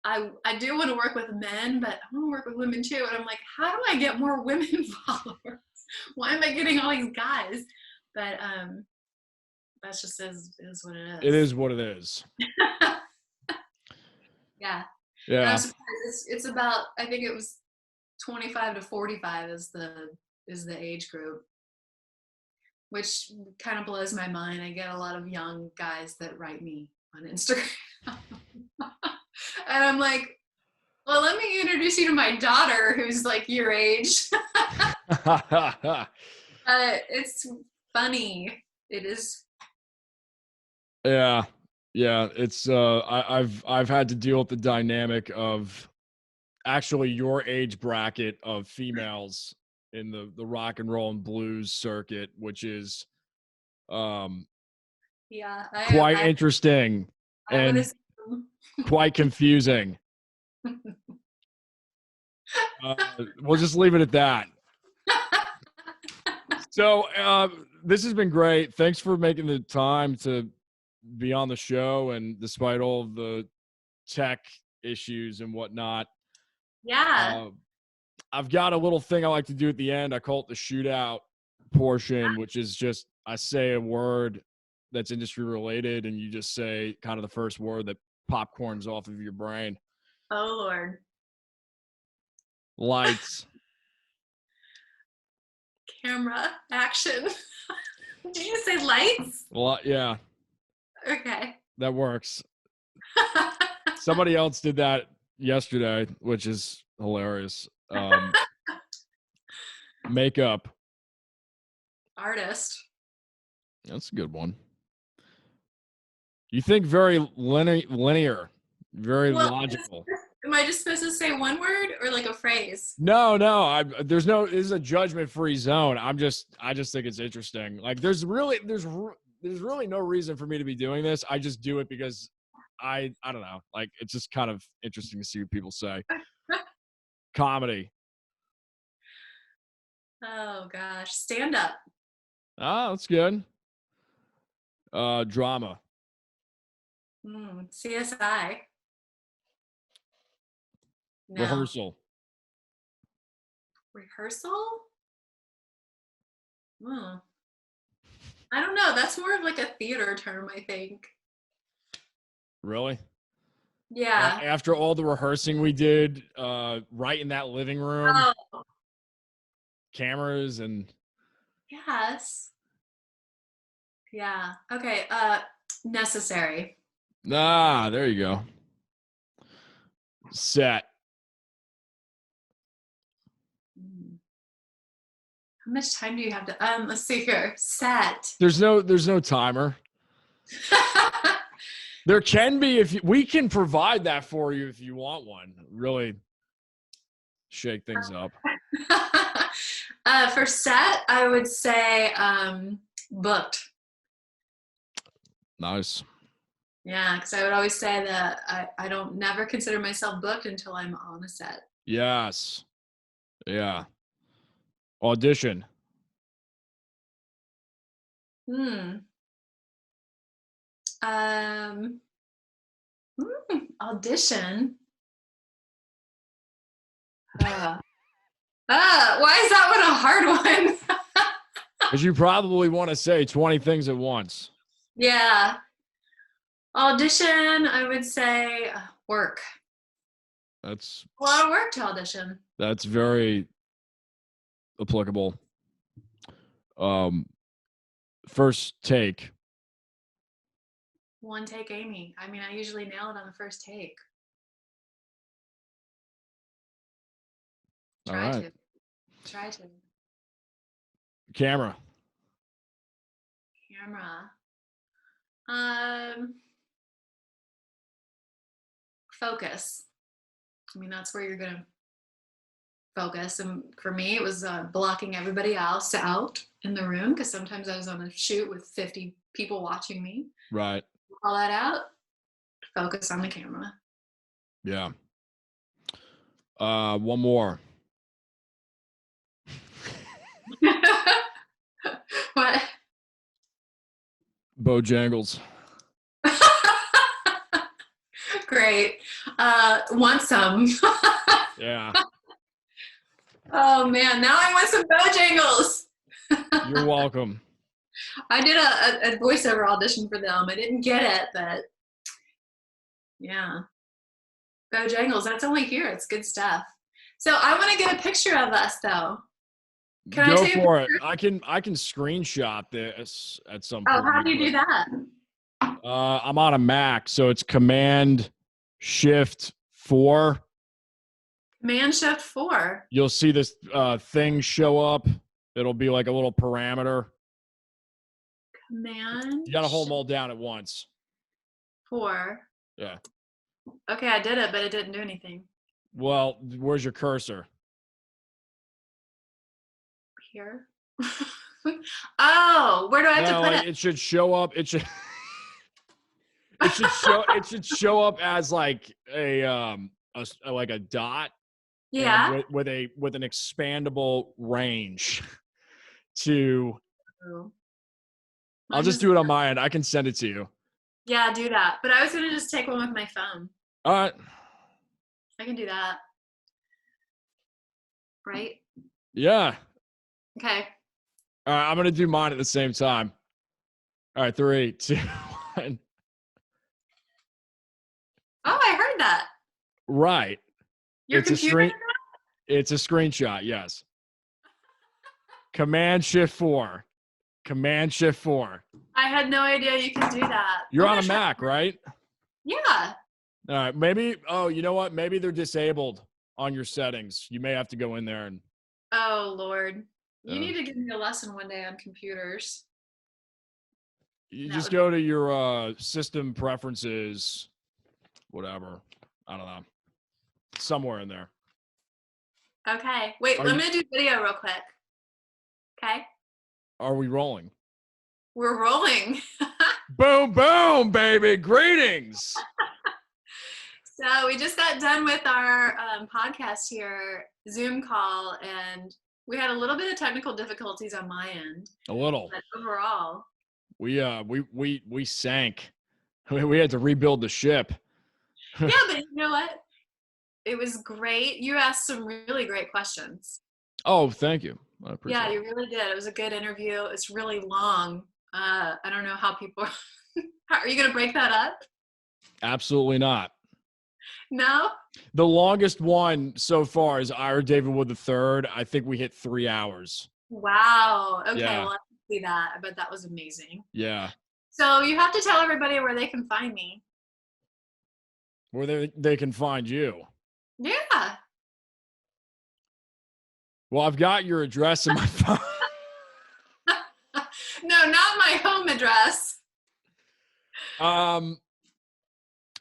Speaker 2: I do want to work with men, but I want to work with women too. And I'm like, how do I get more women followers? Why am I getting all these guys? But that's just is what it is.
Speaker 1: It is what it is.
Speaker 2: Yeah.
Speaker 1: Yeah.
Speaker 2: I'm surprised. It's about, I think it was 25 to 45 is the age group, which kind of blows my mind. I get a lot of young guys that write me on Instagram. And I'm like, well, let me introduce you to my daughter who's like your age. It's funny. It is.
Speaker 1: Yeah. It's I've had to deal with the dynamic of actually your age bracket of females in the rock and roll and blues circuit, which is
Speaker 2: Yeah,
Speaker 1: Quite interesting
Speaker 2: I would
Speaker 1: and
Speaker 2: assume.
Speaker 1: quite confusing. We'll just leave it at that. So this has been great. Thanks for making the time to be on the show, and despite all of the tech issues and whatnot,
Speaker 2: Yeah.
Speaker 1: I've got a little thing I like to do at the end. I call it the shootout portion, which is just I say a word that's industry related, and you just say kind of the first word that popcorns off of your brain.
Speaker 2: Oh Lord.
Speaker 1: Lights.
Speaker 2: Camera. Action. Did you say lights?
Speaker 1: Well, yeah,
Speaker 2: Okay.
Speaker 1: that works. Somebody else did that yesterday, which is hilarious. Makeup.
Speaker 2: Artist.
Speaker 1: That's a good one. You think very linear, very
Speaker 2: Well,
Speaker 1: logical.
Speaker 2: am I just supposed to say one word or like a phrase?
Speaker 1: No. This is a judgment-free zone. I just think it's interesting. Like there's really no reason for me to be doing this. I just do it because I don't know. Like it's just kind of interesting to see what people say. Comedy.
Speaker 2: Oh gosh. Stand up.
Speaker 1: Ah, that's good. Drama.
Speaker 2: CSI. No.
Speaker 1: Rehearsal.
Speaker 2: Rehearsal? I don't know. That's more of like a theater term, I think.
Speaker 1: Really?
Speaker 2: Yeah.
Speaker 1: After all the rehearsing we did, right in that living room,
Speaker 2: Oh,
Speaker 1: cameras and
Speaker 2: yes. Yeah. Okay. Necessary.
Speaker 1: there you go. Set.
Speaker 2: How much time do you have to let's see here. Set.
Speaker 1: There's no timer. There can be if we can provide that for you if you want one. Really shake things up.
Speaker 2: For set, I would say booked.
Speaker 1: Nice.
Speaker 2: Yeah, because I would always say that I don't never consider myself booked until I'm on a set.
Speaker 1: Yes. Yeah. Audition.
Speaker 2: Um, Audition. Why is that one a hard one?
Speaker 1: Because you probably want to say 20 things at once.
Speaker 2: Yeah. Audition, I would say work.
Speaker 1: That's
Speaker 2: A lot of work to audition.
Speaker 1: That's very applicable. First take.
Speaker 2: One take Amy. I mean, I usually nail it on the first take. Try to.
Speaker 1: Camera.
Speaker 2: Focus. I mean, that's where you're gonna focus. And for me, it was blocking everybody else out in the room because sometimes I was on a shoot with 50 people watching me.
Speaker 1: Right.
Speaker 2: All that out. Focus on the camera.
Speaker 1: Yeah. One more.
Speaker 2: What?
Speaker 1: Bojangles.
Speaker 2: Great. Want some?
Speaker 1: Yeah.
Speaker 2: Oh man, now I want some Bojangles.
Speaker 1: You're welcome.
Speaker 2: I did a voiceover audition for them. I didn't get it, but yeah. Bojangles, that's only here. It's good stuff. So I want to get a picture of us though. Can
Speaker 1: Go
Speaker 2: I take
Speaker 1: for it. I can screenshot this at some point.
Speaker 2: Oh, how do you do that?
Speaker 1: I'm on a Mac, so it's Command Shift 4.
Speaker 2: Command Shift 4.
Speaker 1: You'll see this thing show up. It'll be like a little parameter.
Speaker 2: Command.
Speaker 1: You got to hold them all down at once.
Speaker 2: 4.
Speaker 1: Yeah.
Speaker 2: Okay, I did it, but it didn't do anything.
Speaker 1: Well, where's your cursor?
Speaker 2: Here. Oh, where do I have to
Speaker 1: No,
Speaker 2: put
Speaker 1: like
Speaker 2: it?
Speaker 1: it should show up. It should show up as like like a dot and
Speaker 2: Yeah.
Speaker 1: with an expandable range to.
Speaker 2: Oh,
Speaker 1: I'll
Speaker 2: mine
Speaker 1: just do
Speaker 2: doesn't.
Speaker 1: it on my end. I can send it to you.
Speaker 2: Yeah, do that. But I was gonna just take one with my phone.
Speaker 1: All right.
Speaker 2: I can do that. Right?
Speaker 1: Yeah.
Speaker 2: Okay.
Speaker 1: All right. I'm gonna do mine at the same time. All right. 3, 2, 1.
Speaker 2: Oh, I heard that.
Speaker 1: Right.
Speaker 2: Your
Speaker 1: It's a
Speaker 2: computer did
Speaker 1: screen. It's a screenshot. Yes. Command Shift 4. Command Shift 4.
Speaker 2: that? I had no idea you could do that.
Speaker 1: You're
Speaker 2: I'm
Speaker 1: on a
Speaker 2: gonna try.
Speaker 1: Mac, right?
Speaker 2: Yeah.
Speaker 1: All right. Maybe. Oh, you know what? Maybe they're disabled on your settings. You may have to go in there and.
Speaker 2: Oh Lord. You
Speaker 1: Uh,
Speaker 2: need to give me a lesson one day on computers.
Speaker 1: you
Speaker 2: That
Speaker 1: just
Speaker 2: would be
Speaker 1: go to your system preferences, whatever. I don't know. Somewhere in there.
Speaker 2: okay. Wait,
Speaker 1: Are
Speaker 2: let
Speaker 1: you?
Speaker 2: me do video real quick. Okay.
Speaker 1: Are we rolling?
Speaker 2: We're rolling.
Speaker 1: Boom, boom, baby. Greetings.
Speaker 2: So we just got done with our podcast here, Zoom call, and we had a little bit of technical difficulties on my end,
Speaker 1: A little.
Speaker 2: but overall,
Speaker 1: We sank. We had to rebuild the ship.
Speaker 2: yeah. But you know what? It was great. You asked some really great questions.
Speaker 1: Oh, thank you. I appreciate
Speaker 2: Yeah,
Speaker 1: it.
Speaker 2: you really did. It was a good interview. It's really long. I don't know how people. Are you gonna break that up?
Speaker 1: Absolutely not.
Speaker 2: No.
Speaker 1: The longest one so far is Ira David Wood III. I think we hit 3 hours.
Speaker 2: Wow. Okay.
Speaker 1: Yeah.
Speaker 2: Well, I can see that. I bet that was amazing.
Speaker 1: Yeah.
Speaker 2: So you have to tell everybody where they can find me.
Speaker 1: Where they can find you.
Speaker 2: Yeah.
Speaker 1: Well, I've got your address in my phone.
Speaker 2: No, not my home address.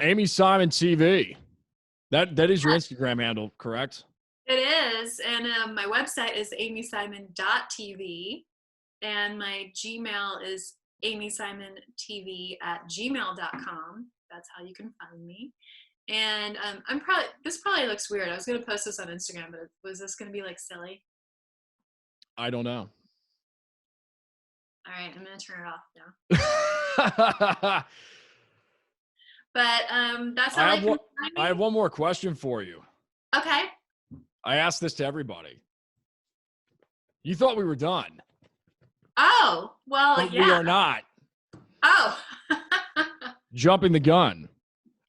Speaker 1: Amy Simon TV. That is your Instagram handle, correct?
Speaker 2: It is. And my website is amysimon.tv. And my Gmail is amysimontv@gmail.com. That's how you can find me. And this probably looks weird. I was going to post this on Instagram, but was this going to be like silly?
Speaker 1: I don't know.
Speaker 2: All right, I'm going to turn it off now. But that's how
Speaker 1: I have one more question for you.
Speaker 2: Okay.
Speaker 1: I asked this to everybody. You thought we were done.
Speaker 2: Oh, well,
Speaker 1: But
Speaker 2: yeah.
Speaker 1: we are not.
Speaker 2: Oh.
Speaker 1: Jumping the gun.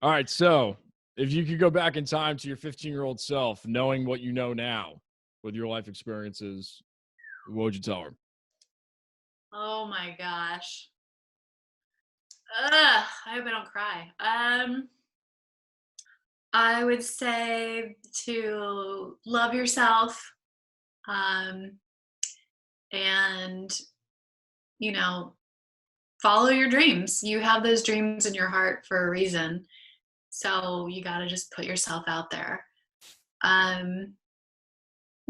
Speaker 1: All right, so if you could go back in time to your 15-year-old self, knowing what you know now with your life experiences, what would you tell her?
Speaker 2: Oh my gosh. Ugh, I hope I don't cry. I would say to love yourself, and follow your dreams. You have those dreams in your heart for a reason, so you got to just put yourself out there.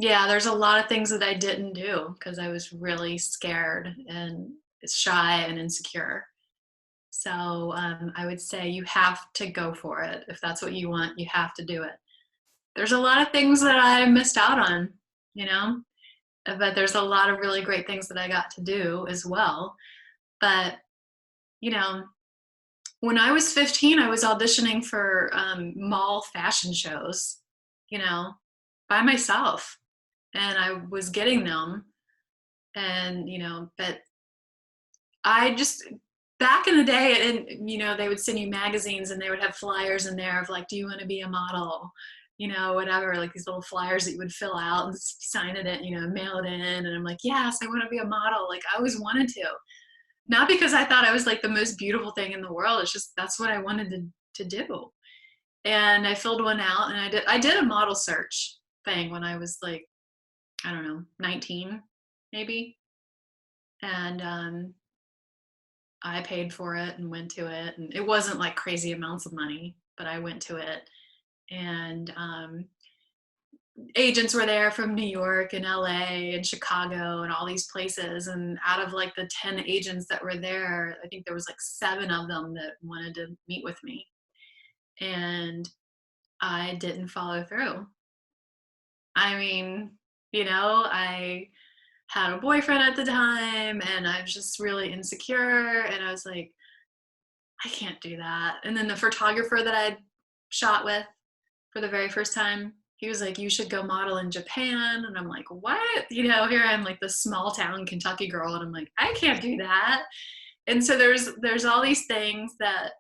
Speaker 2: Yeah, there's a lot of things that I didn't do because I was really scared and shy and insecure. So I would say you have to go for it. If that's what you want, you have to do it. There's a lot of things that I missed out on, but there's a lot of really great things that I got to do as well. But, when I was 15, I was auditioning for mall fashion shows, by myself. And I was getting them. And, but I just, back in the day, and they would send you magazines and they would have flyers in there of like, do you want to be a model? Whatever, like these little flyers that you would fill out and sign it in, mail it in. And I'm like, yes, I want to be a model. Like I always wanted to. Not because I thought I was like the most beautiful thing in the world. It's just that's what I wanted to do. And I filled one out, and I did a model search thing when I was like, I don't know, 19 maybe. And I paid for it and went to it, and it wasn't like crazy amounts of money, but I went to it. And agents were there from New York and LA and Chicago and all these places. And out of like the 10 agents that were there, I think there was like 7 of them that wanted to meet with me. And I didn't follow through. I mean, I had a boyfriend at the time and I was just really insecure. And I was like, I can't do that. And then the photographer that I shot with for the very first time, he was like, you should go model in Japan. And I'm like, what? Here I'm like the small town Kentucky girl. And I'm like, I can't do that. And so there's all these things that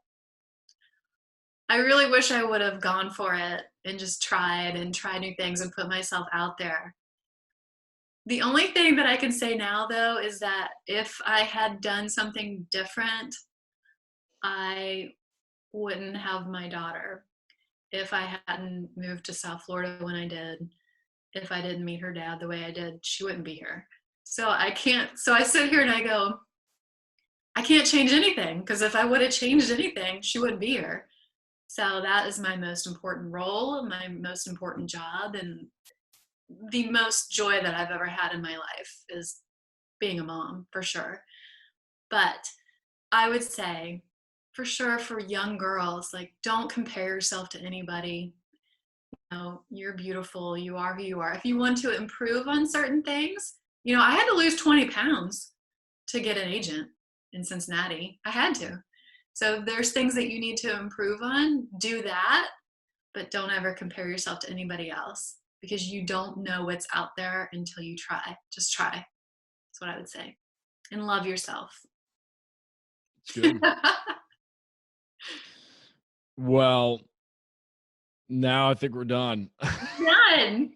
Speaker 2: I really wish I would have gone for it and just tried new things and put myself out there. The only thing that I can say now, though, is that if I had done something different, I wouldn't have my daughter. If I hadn't moved to South Florida when I did, if I didn't meet her dad the way I did, she wouldn't be here. So I sit here and I go, I can't change anything, because if I would have changed anything, she wouldn't be here. So that is my most important role, my most important job, and the most joy that I've ever had in my life is being a mom, for sure. But I would say, for sure, for young girls, like, don't compare yourself to anybody. You're beautiful. You are who you are. If you want to improve on certain things, I had to lose 20 pounds to get an agent in Cincinnati. I had to. So there's things that you need to improve on. Do that, but don't ever compare yourself to anybody else, because you don't know what's out there until you try. Just try. That's what I would say. And love yourself.
Speaker 1: It's good. Well, now I think we're done.
Speaker 2: Done.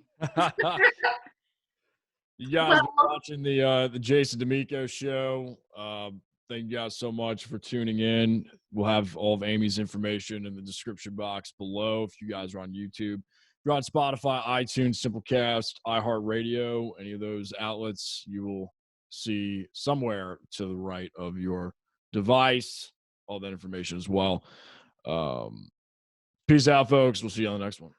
Speaker 1: You guys been watching the Jason Damico show. Thank you guys so much for tuning in. We'll have all of Amy's information in the description box below if you guys are on YouTube. If you're on Spotify, iTunes, Simplecast, iHeartRadio, any of those outlets, you will see somewhere to the right of your device all that information as well. Peace out, folks. We'll see you on the next one.